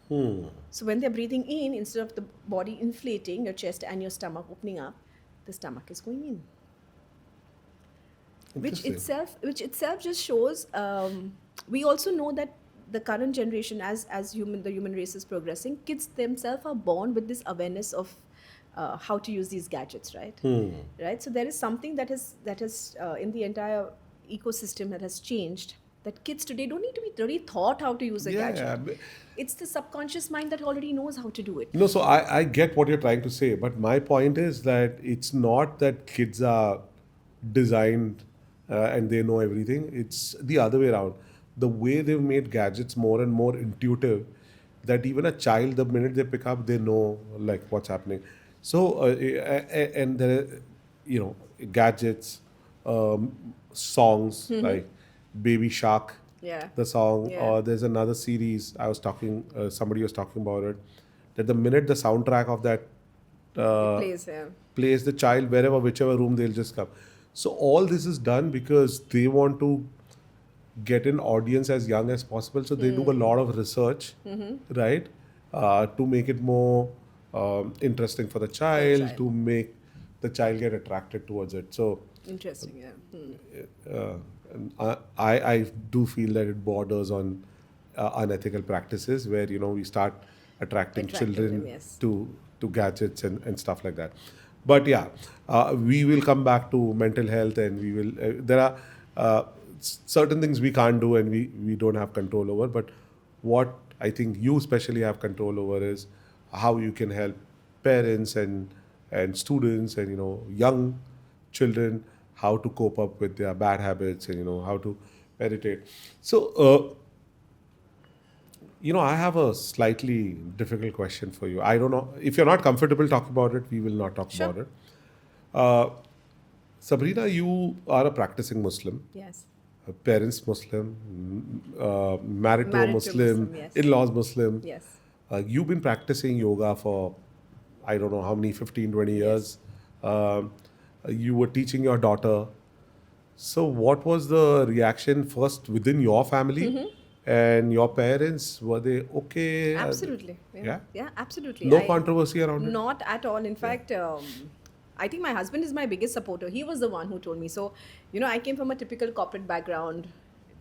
S2: So when they're breathing in, instead of the body inflating, your chest and your stomach opening up, the stomach is going in. Which
S1: Interesting.
S2: itself just shows. We also know that the current generation, as the human race is progressing, kids themselves are born with this awareness of how to use these gadgets, right? Right. So there is something that has in the entire ecosystem that has changed. That kids today don't need to be really taught how to use a
S1: Yeah,
S2: gadget.
S1: yeah.
S2: It's the subconscious mind that already knows how to do it.
S1: No, so I get what you're trying to say, but my point is that it's not that kids are designed and they know everything. It's the other way around. The way they've made gadgets more and more intuitive, that even a child, the minute they pick up, they know like what's happening. So and there, are, gadgets, songs like Baby Shark,
S2: Yeah.
S1: the song,
S2: Yeah.
S1: or there's another series I was talking, somebody was talking about it, that the minute the soundtrack of that
S2: It
S1: uh,
S2: plays, yeah.
S1: plays, the child wherever, whichever room, they'll just come. So all this is done because they want to get an audience as young as possible. So they do a lot of research, right, to make it more interesting for the
S2: For the
S1: child,
S2: child.
S1: to make the child get attracted towards it. So
S2: Interesting, yeah.
S1: and I do feel that it borders on unethical practices where we start attracting
S2: Attracting
S1: children
S2: them, yes.
S1: to gadgets and stuff like that. But yeah, we will come back to mental health, and we will there are certain things we can't do and we don't have control over. But what I think you especially have control over is how you can help parents and students and young children, how to cope up with their bad habits, and how to meditate. So I have a slightly difficult question for you. I don't know if you're not comfortable talking about it, we will not talk
S2: Sure.
S1: about it. uh, Sabrina, you are a practicing Muslim,
S2: Yes.
S1: parents Muslim, married to a
S2: Married to a
S1: Muslim,
S2: Muslim, yes.
S1: in-laws Muslim.
S2: Yes.
S1: You've been practicing yoga for, I don't know how many, 15, 20 years. Um, you were teaching your daughter. So, what was the reaction first within your family and your parents? Were they okay?
S2: Absolutely. Yeah.
S1: Yeah?
S2: Yeah, absolutely.
S1: No controversy around it?
S2: Not at all. In fact, I think my husband is my biggest supporter. He was the one who told me. So, I came from a typical corporate background,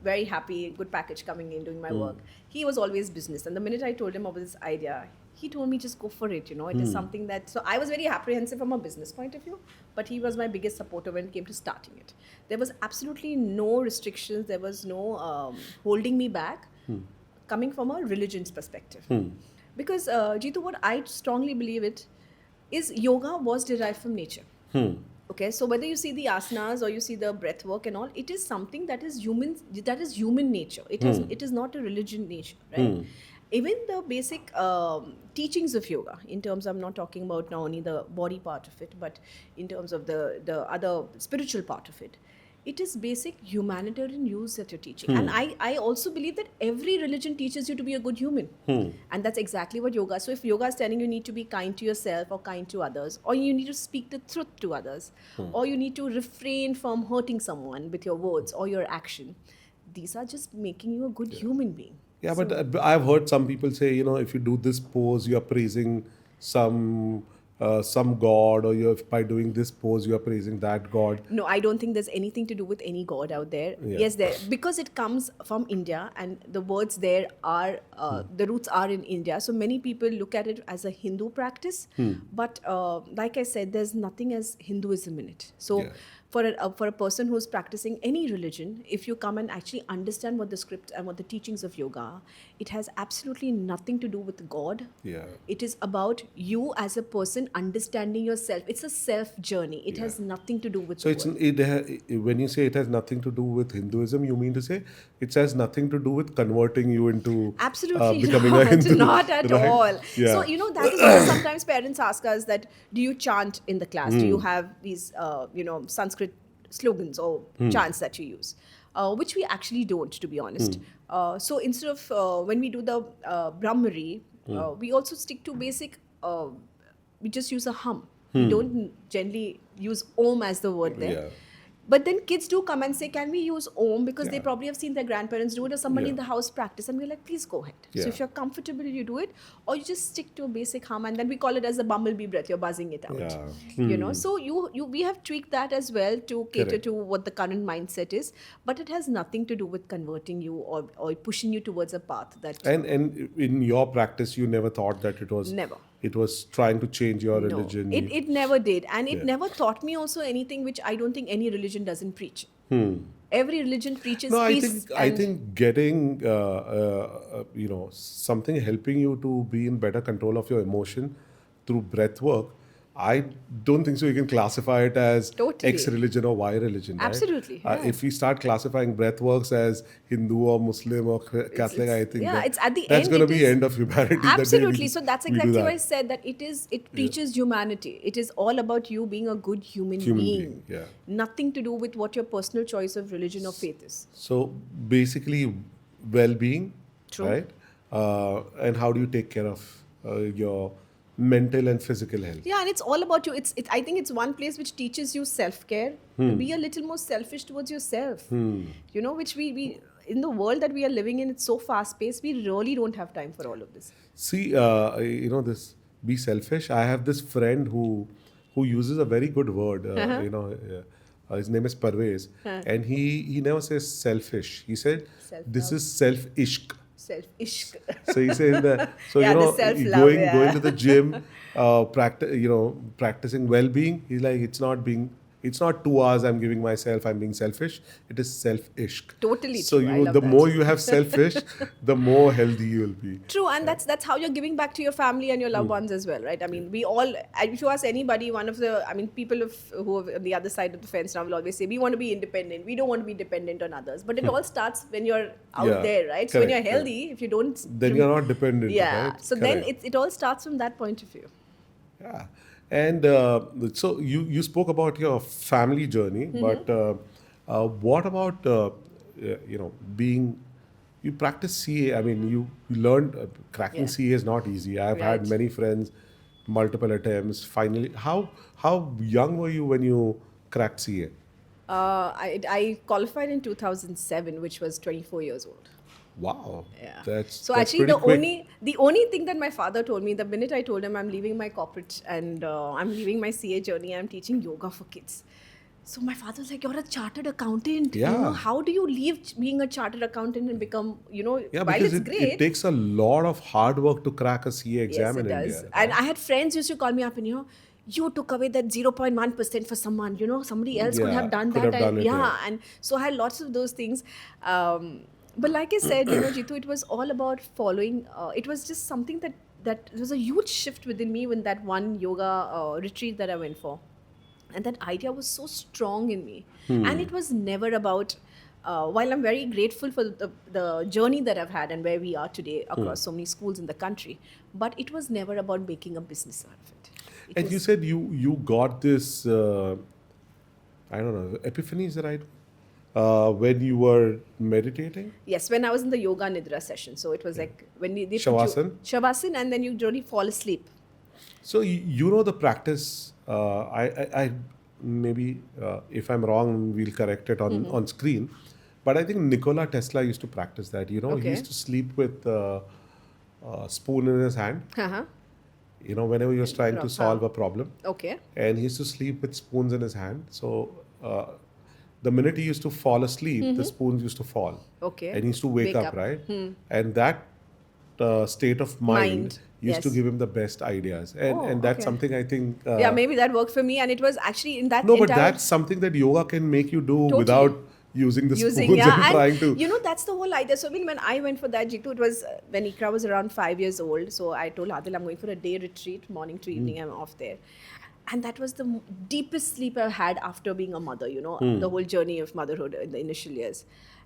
S2: very happy, good package coming in, doing my work. He was always business. And the minute I told him about this idea, he told me just go for it. It is something that. So I was very apprehensive from a business point of view, but he was my biggest supporter when it came to starting it. There was absolutely no restrictions. There was no holding me back, coming from a religion's perspective. Because Jitu, what I strongly believe it is yoga was derived from nature. Okay, so whether you see the asanas or you see the breath work and all, it is something that is human nature. It is not a religion nature, right? Even the basic teachings of yoga, in terms, I'm not talking about now only the body part of it, but in terms of the other spiritual part of it, it is basic humanitarian use that you're teaching. And I also believe that every religion teaches you to be a good human. And that's exactly what yoga. So if yoga is telling you need to be kind to yourself or kind to others, or you need to speak the truth to others, or you need to refrain from hurting someone with your words or your action, these are just making you a good human being.
S1: Yeah, but I've heard some people say, if you do this pose, you are praising some god, or by doing this pose, you are praising that god.
S2: No, I don't think there's anything to do with any god out there.
S1: Yeah.
S2: Yes, there, because it comes from India, and the words there are the roots are in India. So many people look at it as a Hindu practice, but like I said, there's nothing as Hinduism in it. So.
S1: Yeah.
S2: For a person who's practicing any religion, if you come and actually understand what the script and what the teachings of yoga, it has absolutely nothing to do with God.
S1: Yeah.
S2: It is about you as a person understanding yourself. It's a self journey. It has nothing to do with
S1: So
S2: the world.
S1: when you say it has nothing to do with Hinduism, you mean to say it has nothing to do with converting you into
S2: Absolutely
S1: becoming
S2: not,
S1: a Hindu,
S2: not at
S1: right?
S2: all.
S1: Yeah.
S2: So, that is why sometimes parents ask us that, do you chant in the class? Do you have these, Sanskrit slogans or chants that you use? Which we actually don't, to be honest. So instead of, when we do the Brahmari, we also stick to basic, we just use a hum. We don't generally use Om as the word there.
S1: Yeah.
S2: But then kids do come and say, can we use Om? Because they
S1: Yeah.
S2: probably have seen their grandparents do it, or somebody
S1: Yeah.
S2: in the house practice. And we're like, please go ahead.
S1: Yeah.
S2: So if you're comfortable, you do it. Or you just stick to a basic hum. And then we call it as a bumblebee breath. You're buzzing it out.
S1: Yeah.
S2: So we have tweaked that as well to cater
S1: Correct.
S2: to what the current mindset is. But it has nothing to do with converting you or pushing you towards a path that
S1: And in your practice, you never thought that it was
S2: Never.
S1: it was trying to change your
S2: No,
S1: religion.
S2: it never did. And it
S1: Yeah.
S2: never taught me also anything which I don't think any religion doesn't preach. Every religion preaches
S1: No, I
S2: peace
S1: think I
S2: and
S1: think getting something helping you to be in better control of your emotion through breath work. I don't think so. You can classify it as
S2: Totally.
S1: X religion or Y religion, right?
S2: Absolutely, yeah.
S1: If we start classifying breath works as Hindu or Muslim or Catholic, I think
S2: yeah, it's at the
S1: that's
S2: end.
S1: going to
S2: It
S1: be
S2: is
S1: end of humanity. The day
S2: absolutely. So that's
S1: we do
S2: exactly why I
S1: that.
S2: said that it preaches humanity. It is all about you being a good human
S1: Human
S2: being.
S1: being, yeah.
S2: Nothing to do with what your personal choice of religion or faith is.
S1: So basically, well-being,
S2: True.
S1: right? And how do you take care of your mental and physical health?
S2: Yeah, and it's all about you. I think it's one place which teaches you self-care, to be a little more selfish towards yourself. You know, which we in the world that we are living in, it's so fast-paced, we really don't have time for all of this.
S1: See, this be selfish. I have this friend who uses a very good word. His name is Parvez, and he never says selfish. He said
S2: Self-love.
S1: this is self-ishq.
S2: Selfish.
S1: So he's saying that. So
S2: Yeah, the self-love,
S1: going to the gym, practicing well-being. He's like, it's not 2 hours I'm giving myself. I'm being selfish. It is self-ishq.
S2: Totally
S1: So
S2: true. I love
S1: the
S2: that.
S1: more you have selfish, the more healthy you will be.
S2: True, and that's how you're giving back to your family and your loved ones as well, right? I mean, we all, if you ask anybody, people who are on the other side of the fence now will always say, we want to be independent. We don't want to be dependent on others. But it all starts when you're out
S1: Yeah,
S2: there, right? So when you're
S1: correct,
S2: healthy, if you don't...
S1: Then you're not dependent.
S2: Yeah.
S1: Right?
S2: So then
S1: Correct.
S2: it all starts from that point of view.
S1: Yeah. And so you spoke about your family journey, but what about being you practice CA? I mean, you learned cracking
S2: Yeah.
S1: CA is not easy. I've had
S2: Right.
S1: many friends, multiple attempts. Finally, how young were you when you cracked CA?
S2: I qualified in 2007, which was 24 years old.
S1: Wow.
S2: Yeah.
S1: That's
S2: So
S1: that's
S2: actually,
S1: pretty quick.
S2: the only thing that my father told me the minute I told him I'm leaving my corporate and I'm leaving my CA journey, I'm teaching yoga for kids. So my father was like, "You're a chartered accountant. You know,
S1: Yeah.
S2: how do you leave being a chartered accountant and become,
S1: Yeah,
S2: while
S1: because
S2: it's great."
S1: it takes a lot of hard work to crack a CA
S2: Yes,
S1: exam
S2: it
S1: in
S2: does.
S1: India.
S2: And I had friends used to call me up and, you took away that 0.1% for someone, somebody else could
S1: Yeah,
S2: have done
S1: could
S2: that.
S1: have done it, yeah.
S2: And so I had lots of those things. But like I said, Jitu, it was all about following. It was just something that it was a huge shift within me when that one yoga retreat that I went for. And that idea was so strong in me. And it was never about, while I'm very grateful for the journey that I've had and where we are today across so many schools in the country, but it was never about making a business out of it.
S1: And you said you got this, I don't know, epiphany, is that right? When you were meditating?
S2: Yes, when I was in the yoga nidra session. So it was like when they put
S1: Shavasana?
S2: Shavasana, and then you really fall asleep.
S1: So you know the practice, I maybe if I'm wrong, we'll correct it on screen. But I think Nikola Tesla used to practice that. He
S2: Okay.
S1: used to sleep with a spoon in his hand.
S2: Uh-huh.
S1: Whenever he was trying to solve a problem.
S2: Okay.
S1: And he used to sleep with spoons in his hand. So the minute he used to fall asleep, the spoons used to fall.
S2: Okay.
S1: And he used to wake up, right? And that state of mind used to
S2: yes.
S1: give him the best ideas. And that's
S2: okay.
S1: something I think...
S2: Yeah, maybe that worked for me. And it was actually in that
S1: No, but
S2: entire...
S1: that's something that yoga can make you do
S2: Totally.
S1: without using the spoons
S2: yeah,
S1: and trying to...
S2: that's the whole idea. So when I went for that, Jitu, it was when Ikra was around 5 years old. So I told Adil, I'm going for a day retreat, morning to evening, I'm off there. And that was the deepest sleep I've had after being a mother, the whole journey of motherhood in the initial years.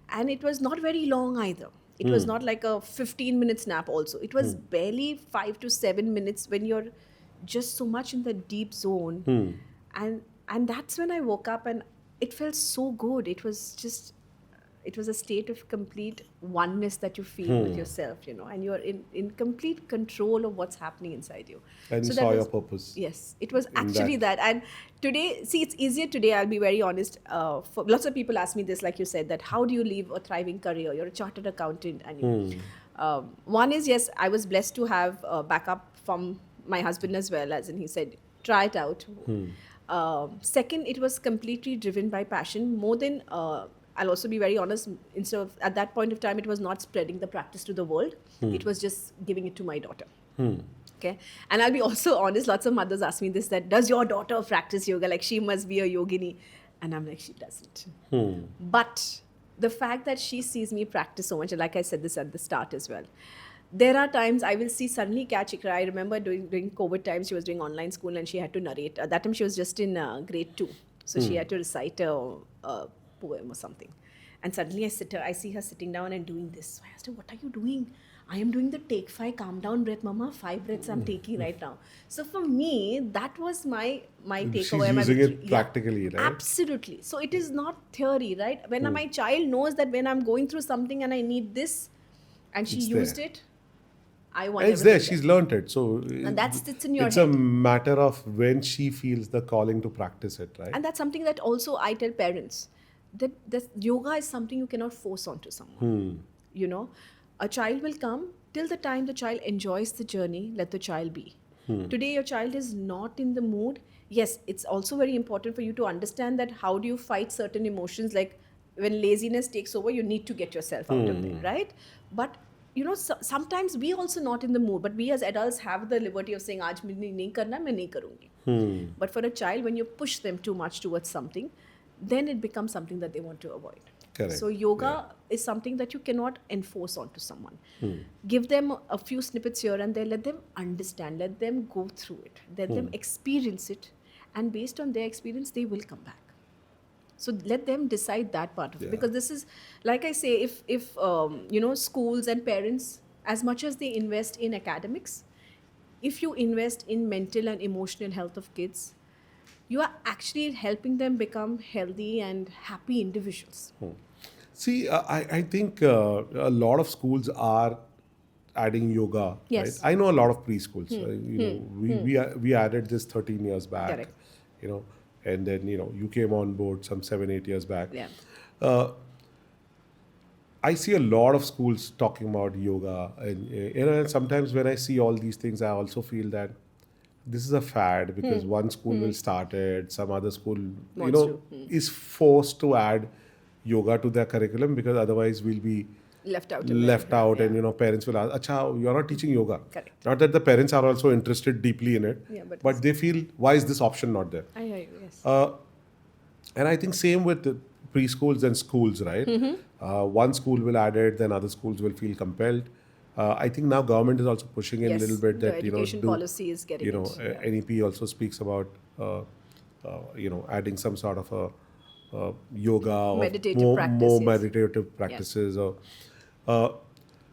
S2: And it was not very long either. It was not like a 15-minute nap also. It was barely 5 to 7 minutes when you're just so much in the deep zone. And that's when I woke up and it felt so good. It was a state of complete oneness that you feel with yourself, and you're in complete control of what's happening inside you.
S1: And you
S2: So that
S1: saw
S2: was-
S1: your purpose.
S2: Yes, it was actually that. And today, see, it's easier today, I'll be very honest. For lots of people ask me this, like you said, that how do you live a thriving career? You're a chartered accountant. And one is, yes, I was blessed to have backup from my husband as well, as in he said, try it out. Second, it was completely driven by passion. More than I'll also be very honest, instead of, at that point of time, it was not spreading the practice to the world. It was just giving it to my daughter. Okay. And I'll be also honest, lots of mothers ask me this, that does your daughter practice yoga? Like, she must be a yogini. And I'm like, she doesn't. But the fact that she sees me practice so much, and like I said this at the start as well, there are times I will see suddenly catch it. I remember during COVID times, she was doing online school and she had to narrate. At that time, she was just in grade 2. So she had to recite a poem or something. And suddenly I see her sitting down and doing this. So I asked her, what are you doing? I am doing the take 5 calm down breath, mama. 5 breaths I'm taking right now. So for me, that was my takeaway.
S1: She's using it practically, right?
S2: Absolutely. So it is not theory, right? When my child knows that when I'm going through something and I need this, and she used it, I want
S1: it's there.
S2: everything
S1: She's learnt it. So
S2: and that sits in your
S1: it's
S2: head.
S1: a matter of when she feels the calling to practice it, right?
S2: And that's something that also I tell parents, that yoga is something you cannot force onto someone. You know, a child will come. Till the time the child enjoys the journey, let the child be. Today your child is not in the mood. Yes, it's also very important for you to understand that how do you fight certain emotions, like when laziness takes over, you need to get yourself out of there, right? But you know, sometimes we also not in the mood, but we as adults have the liberty of saying, "Aaj mujhe nahi karna, main nahi karungi." But for a child, when you push them too much towards something, then it becomes something that they want to avoid.
S1: Correct.
S2: So yoga is something that you cannot enforce onto someone. Give them a few snippets here and there, let them understand, let them go through it, let them experience it, and based on their experience, they will come back. So let them decide that part of it, because this is, like I say, if you know, schools and parents, as much as they invest in academics, if you invest in mental and emotional health of kids, you are actually helping them become healthy and happy individuals.
S1: See, I think a lot of schools are adding yoga.
S2: Yes.
S1: Right? I know a lot of preschools. You know, we added this 13 years back.
S2: Correct.
S1: You know, and then you came on board some 7-8 years back.
S2: Yeah.
S1: I see a lot of schools talking about yoga, and sometimes when I see all these things, I also feel that this is a fad, because one school will start it, some other school,
S2: Wants to.
S1: is forced to add yoga to their curriculum, because otherwise we'll be
S2: Left out.
S1: and parents will ask, "Acha, you're not teaching yoga."
S2: Correct.
S1: Not that the parents are also interested deeply in it,
S2: Yeah,
S1: but they feel, why is this option not there?
S2: I hear you, yes.
S1: And I think same with the preschools and schools, right? One school will add it, then other schools will feel compelled. I think now government is also pushing in a
S2: Yes,
S1: little bit
S2: the
S1: that
S2: education policy is getting it, yeah.
S1: NEP also speaks about adding some sort of a yoga or
S2: Meditative practice,
S1: more
S2: yes.
S1: meditative practices.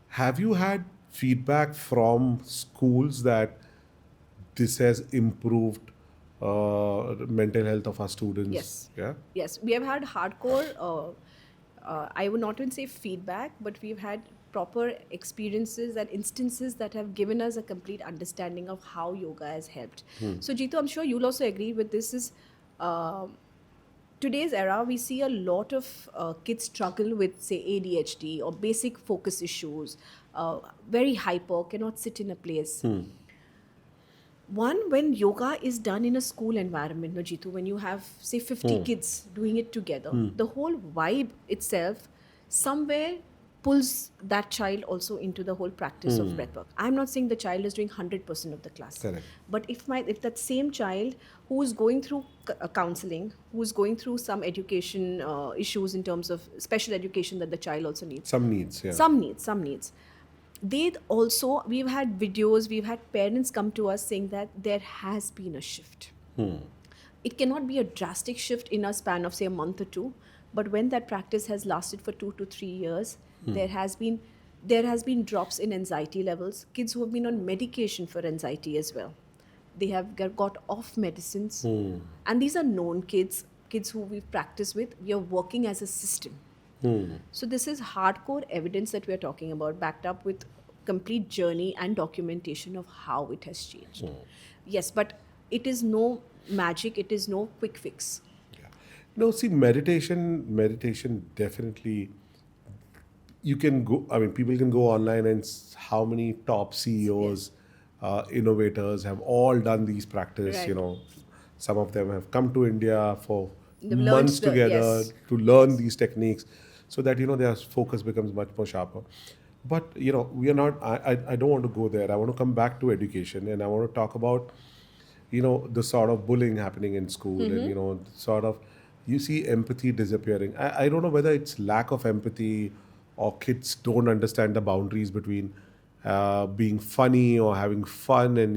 S1: Have you had feedback from schools that this has improved mental health of our students?
S2: Yes.
S1: Yeah.
S2: Yes, we have had hardcore, I would not even say feedback, but we've had proper experiences and instances that have given us a complete understanding of how yoga has helped. So Jitu, I'm sure you'll also agree with this, is today's era, we see a lot of kids struggle with, say, ADHD or basic focus issues, very hyper, cannot sit in a place. One, when yoga is done in a school environment, no, Jitu, when you have, say, 50 kids doing it together, the whole vibe itself somewhere pulls that child also into the whole practice of breathwork. I'm not saying the child is doing 100% of the class.
S1: Correct.
S2: But if that same child who is going through counseling, who is going through some education issues in terms of special education that the child also needs.
S1: Some needs, yeah.
S2: Some needs. We've had videos, we've had parents come to us saying that there has been a shift. It cannot be a drastic shift in a span of, say, a month or two, but when that practice has lasted for 2 to 3 years, there has been drops in anxiety levels. Kids who have been on medication for anxiety as well, they have got off medicines, and these are known kids who we've practiced with. We are working as a system. So this is hardcore evidence that we are talking about, backed up with complete journey and documentation of how it has changed. Yes, but it is no magic, it is no quick fix.
S1: Yeah. No, see, meditation definitely, you can go, I mean, people can go online and how many top CEOs, innovators have all done these practice,
S2: Right.
S1: Some of them have come to India for
S2: They've learned
S1: months together
S2: yes.
S1: to learn these techniques, so that their focus becomes much more sharper. But we are not. I don't want to go there. I want to come back to education, and I want to talk about the sort of bullying happening in school, and sort of you see empathy disappearing. I don't know whether it's lack of empathy, or kids don't understand the boundaries between being funny or having fun, and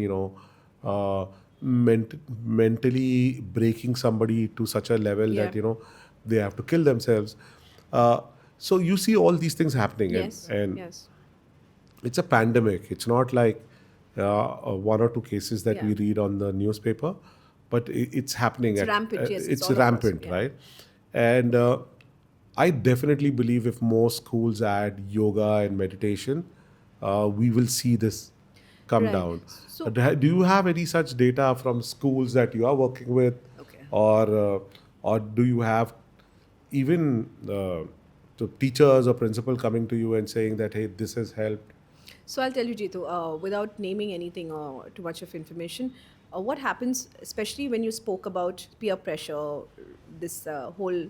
S1: mentally breaking somebody to such a level
S2: Yeah.
S1: that they have to kill themselves. uh, so you see all these things happening,
S2: Yes.
S1: and
S2: Yes.
S1: it's a pandemic. It's not like one or two cases that
S2: Yeah.
S1: we read on the newspaper, but it's happening
S2: It's rampant. Yes. It's
S1: it's
S2: all across.
S1: rampant,
S2: Yeah.
S1: right? And I definitely believe if more schools add yoga and meditation, we will see this come
S2: Right.
S1: down.
S2: So
S1: Do you have any such data from schools that you are working with,
S2: okay.
S1: or do you have even the teachers or principal coming to you and saying that, hey, this has helped?
S2: So I'll tell you, Jitu, without naming anything or too much of information, what happens, especially when you spoke about peer pressure, this whole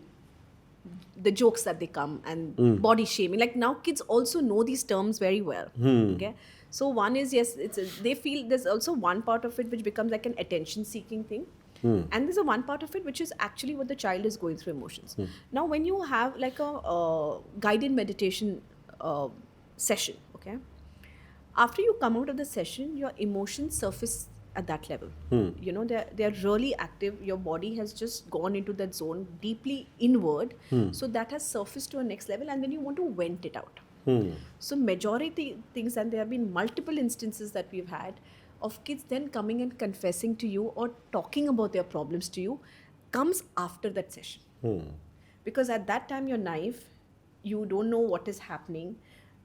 S2: the jokes that they come and body shaming. Like now, kids also know these terms very well. Okay, so one is yes, they feel there's also one part of it which becomes like an attention-seeking thing. And there's a one part of it which is actually what the child is going through emotions. Now, when you have like a guided meditation session, okay, after you come out of the session, your emotions surface at that level. They're really active. Your body has just gone into that zone deeply inward. So that has surfaced to a next level, and then you want to vent it out. So majority things, and there have been multiple instances that we've had of kids then coming and confessing to you or talking about their problems to you, comes after that session. Because at that time you're naive, you don't know what is happening,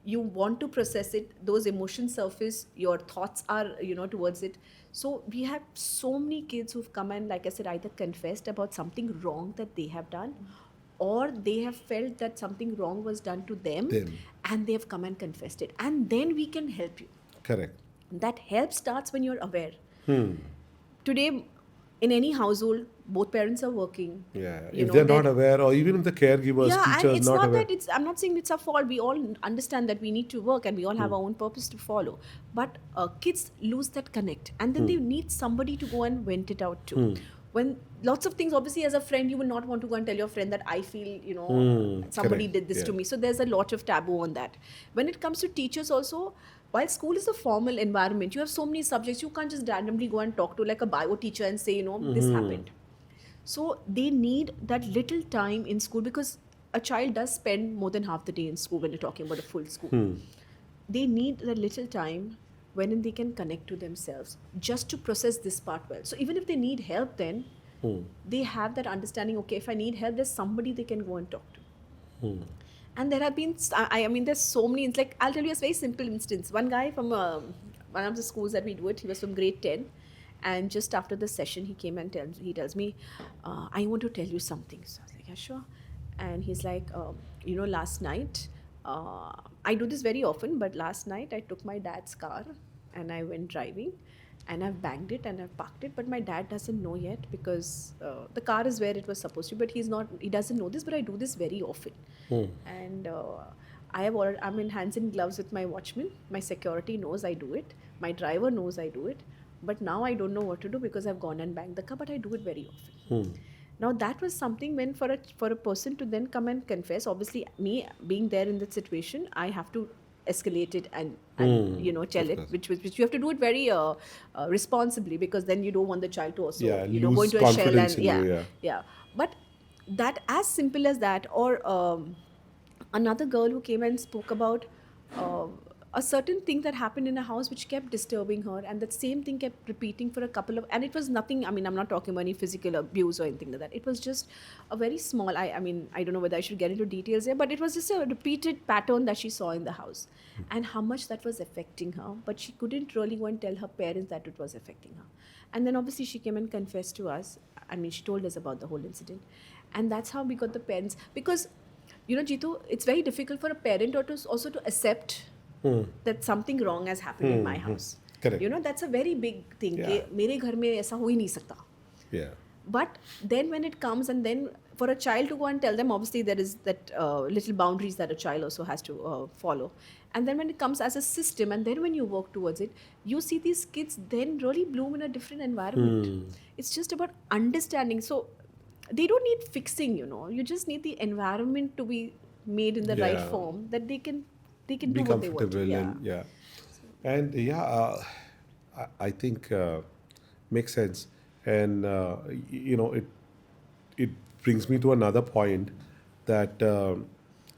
S2: you want to process it, those emotions surface, your thoughts are towards it. So we have so many kids who've come and, like I said, either confessed about something wrong that they have done, or they have felt that something wrong was done to them. And they have come and confessed it, and then we can help you.
S1: Correct.
S2: That help starts when you're aware. Today, in any household, both parents are working.
S1: Yeah, if they're not aware, or even if the caregivers,
S2: Yeah, and
S1: teachers
S2: it's
S1: not
S2: not
S1: aware.
S2: that it's. I'm not saying it's our fault. We all understand that we need to work, and we all have our own purpose to follow. But kids lose that connect, and then they need somebody to go and vent it out to. When lots of things, obviously, as a friend, you will not want to go and tell your friend that I feel, somebody
S1: Correct.
S2: did this to
S1: Yeah.
S2: me. So there's a lot of taboo on that. When it comes to teachers, also, while school is a formal environment, you have so many subjects. You can't just randomly go and talk to like a bio teacher and say, this happened. So they need that little time in school, because a child does spend more than half the day in school when you're talking about a full school. They need that little time when they can connect to themselves just to process this part well. So even if they need help, then they have that understanding, okay, if I need help, there's somebody they can go and talk to. And there have been, I mean, there's so many. It's like, I'll tell you a very simple instance. One guy from one of the schools that we do it, he was from grade 10. And just after the session, he came and tells me, I want to tell you something. So I was like, yeah, sure. And he's like, last night, I do this very often, but last night I took my dad's car and I went driving, and I've banged it and I've parked it, but my dad doesn't know yet, because the car is where it was supposed to be, but he doesn't know this, but I do this very often. And I'm in hands and gloves with my watchman. My security knows I do it. My driver knows I do it. But now I don't know what to do, because I've gone and banged the car, but I do it very often. Now that was something when for a person to then come and confess, obviously me being there in that situation, I have to escalate it and tell it, which you have to do it very responsibly, because then you don't want the child to also go
S1: lose
S2: into a shell
S1: confidence
S2: and
S1: in you,
S2: yeah. But that, as simple as that, or another girl who came and spoke about a certain thing that happened in a house which kept disturbing her, and that same thing kept repeating for a couple of, and it was nothing, I mean, I'm not talking about any physical abuse or anything like that. It was just a very small, I mean, I don't know whether I should get into details here, but it was just a repeated pattern that she saw in the house, and how much that was affecting her, but she couldn't really go and tell her parents that it was affecting her. And then obviously she came and confessed to us. I mean, she told us about the whole incident, and that's how we got the parents. Because Jitu, it's very difficult for a parent also to accept that something wrong has happened in my house.
S1: Correct.
S2: That's a very big thing. कि मेरे घर में ऐसा हो ही नहीं सकता.
S1: Yeah.
S2: But then when it comes, and then for a child to go and tell them, obviously there is that little boundaries that a child also has to follow. And then when it comes as a system, and then when you work towards it, you see these kids then really bloom in a different environment. It's just about understanding. So they don't need fixing, you just need the environment to be made in the right
S1: Yeah.
S2: form, that they can
S1: Be
S2: do what they want to.
S1: comfortable
S2: Yeah.
S1: and yeah. And yeah, I think makes sense. And it brings me to another point that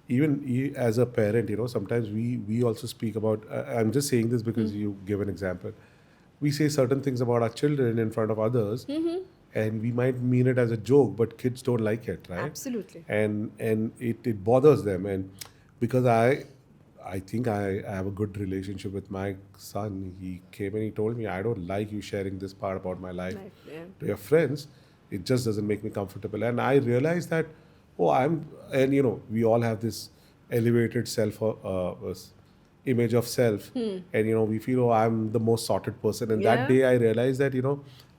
S1: even as a parent, sometimes we also speak about. I'm just saying this because you give an example. We say certain things about our children in front of others, and we might mean it as a joke, but kids don't like it, right?
S2: Absolutely.
S1: And it bothers them. And because I think I have a good relationship with my son. He came and he told me, I don't like you sharing this part about my life
S2: Life, yeah.
S1: to your friends. It just doesn't make me comfortable. And I realized that, oh, and we all have this elevated self image of self. And, we feel, oh, I'm the most sorted person. And that
S2: Yeah.
S1: day I realized that,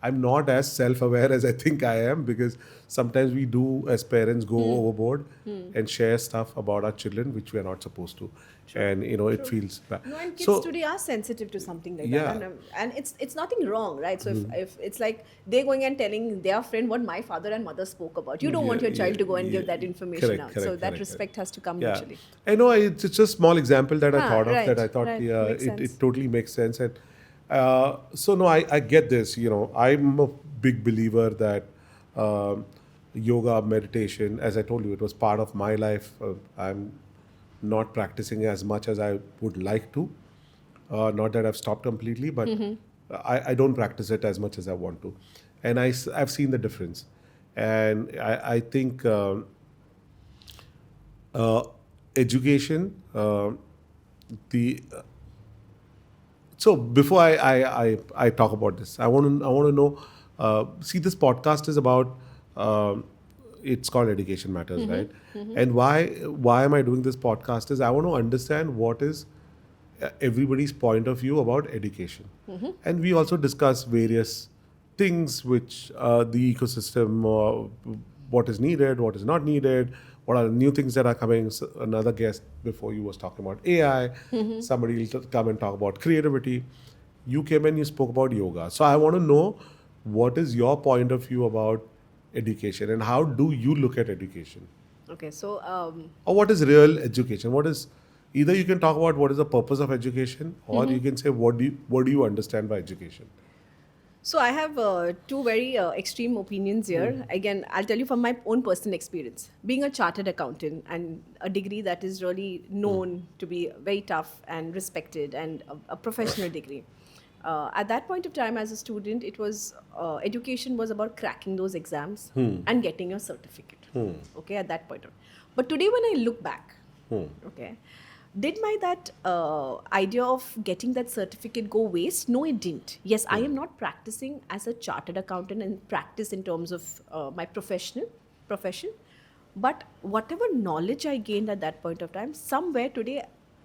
S1: I'm not as self aware as I think I am, because sometimes we do, as parents, go overboard and share stuff about our children, which we are not supposed to. And, it feels bad.
S2: No, and kids
S1: So,
S2: today are sensitive to something like
S1: yeah.
S2: that, and it's nothing wrong, right? So if it's like they're going and telling their friend what my father and mother spoke about, you don't want your child to go and give that information
S1: Correct,
S2: out.
S1: correct,
S2: So that
S1: correct,
S2: respect has to come
S1: yeah.
S2: naturally.
S1: I know it's just a small example that I
S2: Ah,
S1: thought of, that
S2: right,
S1: I thought,
S2: right.
S1: yeah,
S2: Makes sense.
S1: it totally makes sense. And so, no, I get this. I'm a big believer that yoga, meditation, as I told you, it was part of my life. I'm not practicing as much as I would like to. Not that I've stopped completely, but I don't practice it as much as I want to. And I've seen the difference. And I think uh, education, the so before I talk about this, I want to know. See, this podcast is about. It's called Education Matters, right? And why am I doing this podcast? Is I want to understand what is everybody's point of view about education, and we also discuss various things which the ecosystem, what is needed, what is not needed, what are the new things that are coming. Another guest before you was talking about AI. Somebody will come and talk about creativity. You came and you spoke about yoga. So I want to know, what is your point of view about education, and how do you look at education?
S2: Okay, so
S1: Or what is real education? What is, either you can talk about what is the purpose of education, or you can say what do you understand by education?
S2: So I have two very extreme opinions here. Again, I'll tell you from my own personal experience. Being a chartered accountant and a degree that is really known to be very tough and respected, and a professional degree. At that point of time, as a student, it was education was about cracking those exams and getting your certificate. Okay, at that point of. But today, when I look back, okay, did my that idea of getting that certificate go waste? No, it didn't. Yes, I am not practicing as a chartered accountant and practice in terms of my profession, but whatever knowledge I gained at that point of time, somewhere today,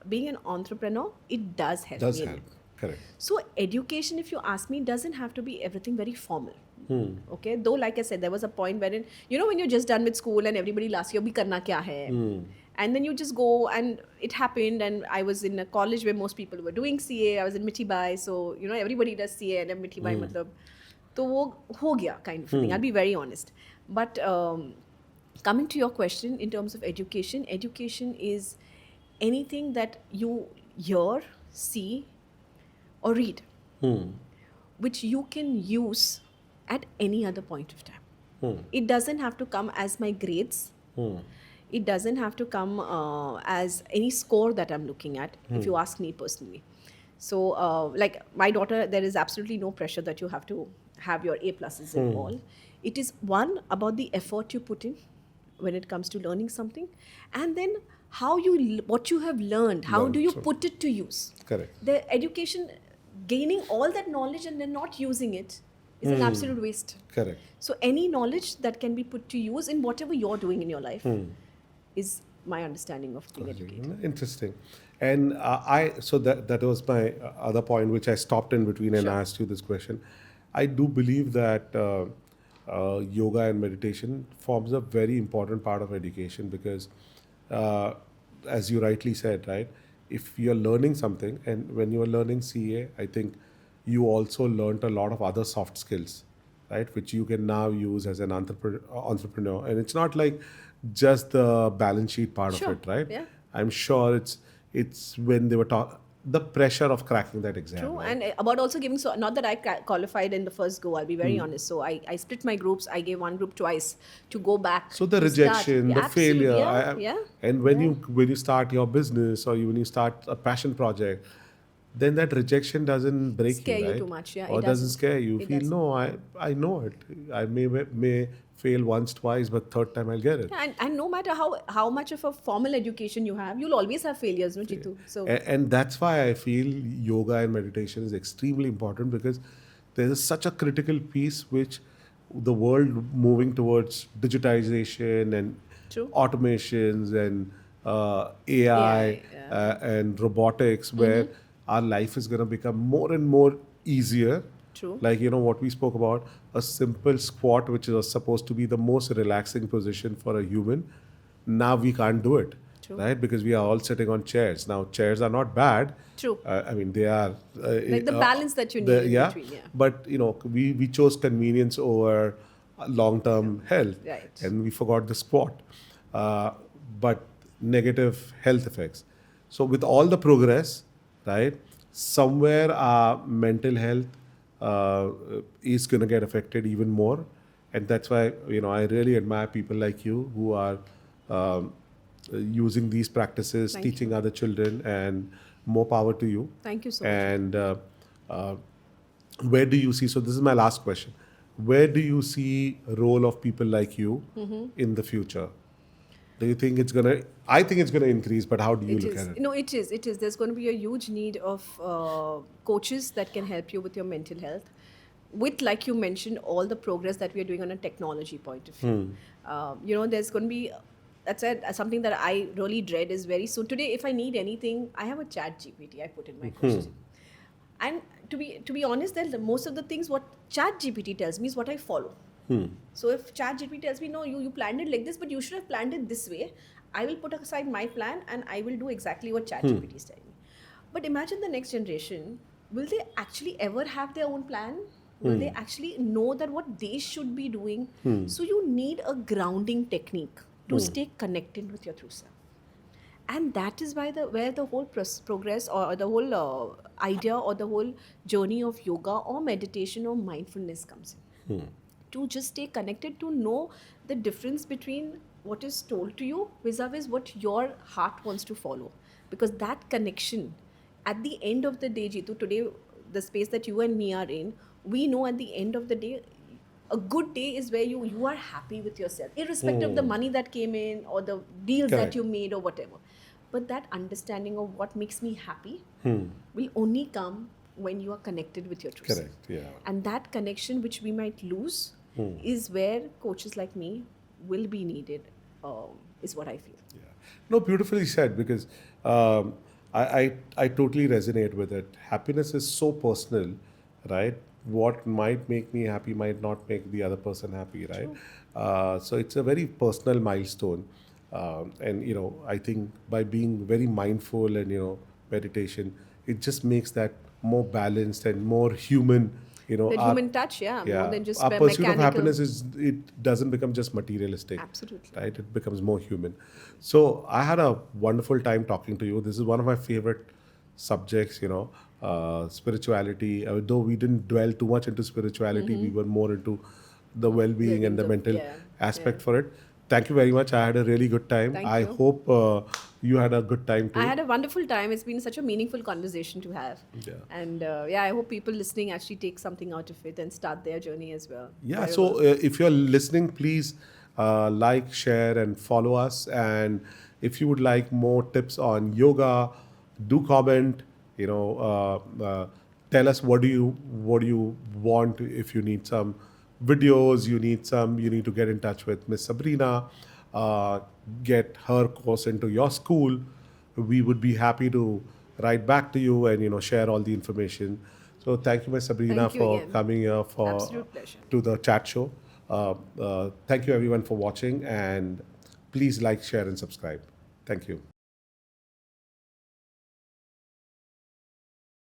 S2: being an entrepreneur, it does help
S1: Does
S2: me.
S1: help. Correct.
S2: So education, if you ask me, doesn't have to be everything very formal. Okay, though like I said, there was a point wherein, when you're just done with school and everybody asks you, "Abhi karna kya hai?" And then you just go, and it happened. And I was in a college where most people were doing CA. I was in Mithi Bai, so everybody does CA, and Mithi Bai matlab, to wo ho gaya kind of a thing. I'll be very honest. But coming to your question, in terms of education is anything that you hear, see, or read, which you can use at any other point of time. It doesn't have to come as my grades. It doesn't have to come as any score that I'm looking at, if you ask me personally. So, like my daughter, there is absolutely no pressure that you have to have your A pluses in all. It is one about the effort you put in when it comes to learning something, and then what you have learned, how do you put it to use.
S1: Correct.
S2: The education, gaining all that knowledge and then not using it, is an absolute waste.
S1: Correct.
S2: So any knowledge that can be put to use in whatever you're doing in your life is my understanding of being educated.
S1: Interesting. And so that was my other point, which I stopped in between and
S2: Sure.
S1: asked you this question. I do believe that yoga and meditation forms a very important part of education because, uh, as you rightly said, right, if you're learning something, and when you are learning CA, I think you also learned a lot of other soft skills, right, which you can now use as an entrepreneur. And it's not like just the balance sheet part of
S2: Sure.
S1: it, right?
S2: Yeah.
S1: I'm sure it's when they were the pressure of cracking that exam,
S2: True,
S1: right?
S2: and about also giving, so not that I qualified in the first go, I'll be very honest. So I split my groups. I gave one group twice to go back
S1: So the
S2: to start.
S1: rejection,
S2: Yeah,
S1: the failure,
S2: absolutely, yeah, yeah,
S1: and
S2: yeah.
S1: when you start your business or when you start a passion project, then that rejection doesn't break you,
S2: Scare you too
S1: right?
S2: much. Yeah, it
S1: Or doesn't
S2: doesn't.
S1: scare you. You
S2: It
S1: feel
S2: doesn't.
S1: no, I know it. I may fail once, twice, but third time I'll get it.
S2: Yeah, and no matter how much of a formal education you have, you'll always have failures, no, Jitu? So
S1: And that's why I feel yoga and meditation is extremely important because there is such a critical piece which the world moving towards digitization and
S2: true.
S1: automations and AI
S2: AI. Yeah.
S1: and robotics, where our life is going to become more and more easier.
S2: True.
S1: Like, what we spoke about, a simple squat, which is supposed to be the most relaxing position for a human, now we can't do it,
S2: True.
S1: right? Because we are all sitting on chairs. Now, chairs are not bad.
S2: True.
S1: I mean, they are.
S2: Like the balance that you need in
S1: yeah,
S2: between. Yeah.
S1: but we chose convenience over long-term health,
S2: Right.
S1: and we forgot the squat. Uh, but negative health effects. So with all the progress, right, somewhere our mental health uh, is going to get affected even more, and that's why I really admire people like you who are um, using these practices,
S2: Thank
S1: teaching
S2: you.
S1: other children, and more power to you.
S2: Thank you so much, Jitu.
S1: And uh, where do you see? So this is my last question. Where do you see role of people like you in the future? Do you think it's gonna? I think it's gonna increase, but how do you
S2: It
S1: look
S2: is.
S1: at it?
S2: No, it is. It is. There's going to be a huge need of coaches that can help you with your mental health. With, like you mentioned, all the progress that we are doing on a technology point of view. There's going to be, that's something that I really dread is very soon. Today, if I need anything, I have a chat GPT I put in my question. And to be honest, then most of the things what chat GPT tells me is what I follow. So if chat GPT tells me, no, you planned it like this, but you should have planned it this way, I will put aside my plan and I will do exactly what chat GPT is telling me. But imagine the next generation, will they actually ever have their own plan? Will they actually know that what they should be doing? So you need a grounding technique to stay connected with your true self. And that is why where the whole progress or the whole idea or the whole journey of yoga or meditation or mindfulness comes in. To just stay connected, to know the difference between what is told to you vis-a-vis what your heart wants to follow. Because that connection, at the end of the day, Jitu, today, the space that you and me are in, we know at the end of the day, a good day is where you are happy with yourself, irrespective of the money that came in or the deals that
S1: Correct.
S2: you made or whatever. But that understanding of what makes me happy will only come when you are connected with your true self.
S1: Correct. Yeah.
S2: And that connection, which we might lose, is where coaches like me will be needed, is what I feel.
S1: Yeah. No, beautifully said, because I totally resonate with it. Happiness is so personal, right? What might make me happy might not make the other person happy, right? So it's a very personal milestone. And, I think by being very mindful and, meditation, it just makes that more balanced and more human.
S2: That
S1: our,
S2: human touch, yeah, more than just
S1: our pursuit of
S2: mechanical.
S1: happiness it doesn't become just materialistic.
S2: Absolutely.
S1: Right, it becomes more human. So I had a wonderful time talking to you. This is one of my favorite subjects, spirituality. Though we didn't dwell too much into spirituality, we were more into the well-being and the mental
S2: Yeah,
S1: aspect for it. Thank you very much. I had a really good time.
S2: Thank
S1: I
S2: you.
S1: hope you had a good time too.
S2: I had a wonderful time. It's been such a meaningful conversation to have.
S1: Yeah.
S2: And I hope people listening actually take something out of it and start their journey as well.
S1: Yeah,
S2: Wherever.
S1: so if you're listening, please like, share, and follow us. And if you would like more tips on yoga, do comment. Tell us what do you want. If you need some videos, you need to get in touch with Miss Sabrina. Get her course into your school. We would be happy to write back to you and share all the information. So thank you, Miss Sabrina,
S2: Thank you
S1: for
S2: again.
S1: coming here
S2: Absolute pleasure.
S1: to the chat show. Thank you everyone for watching, and please like, share, and subscribe. Thank you.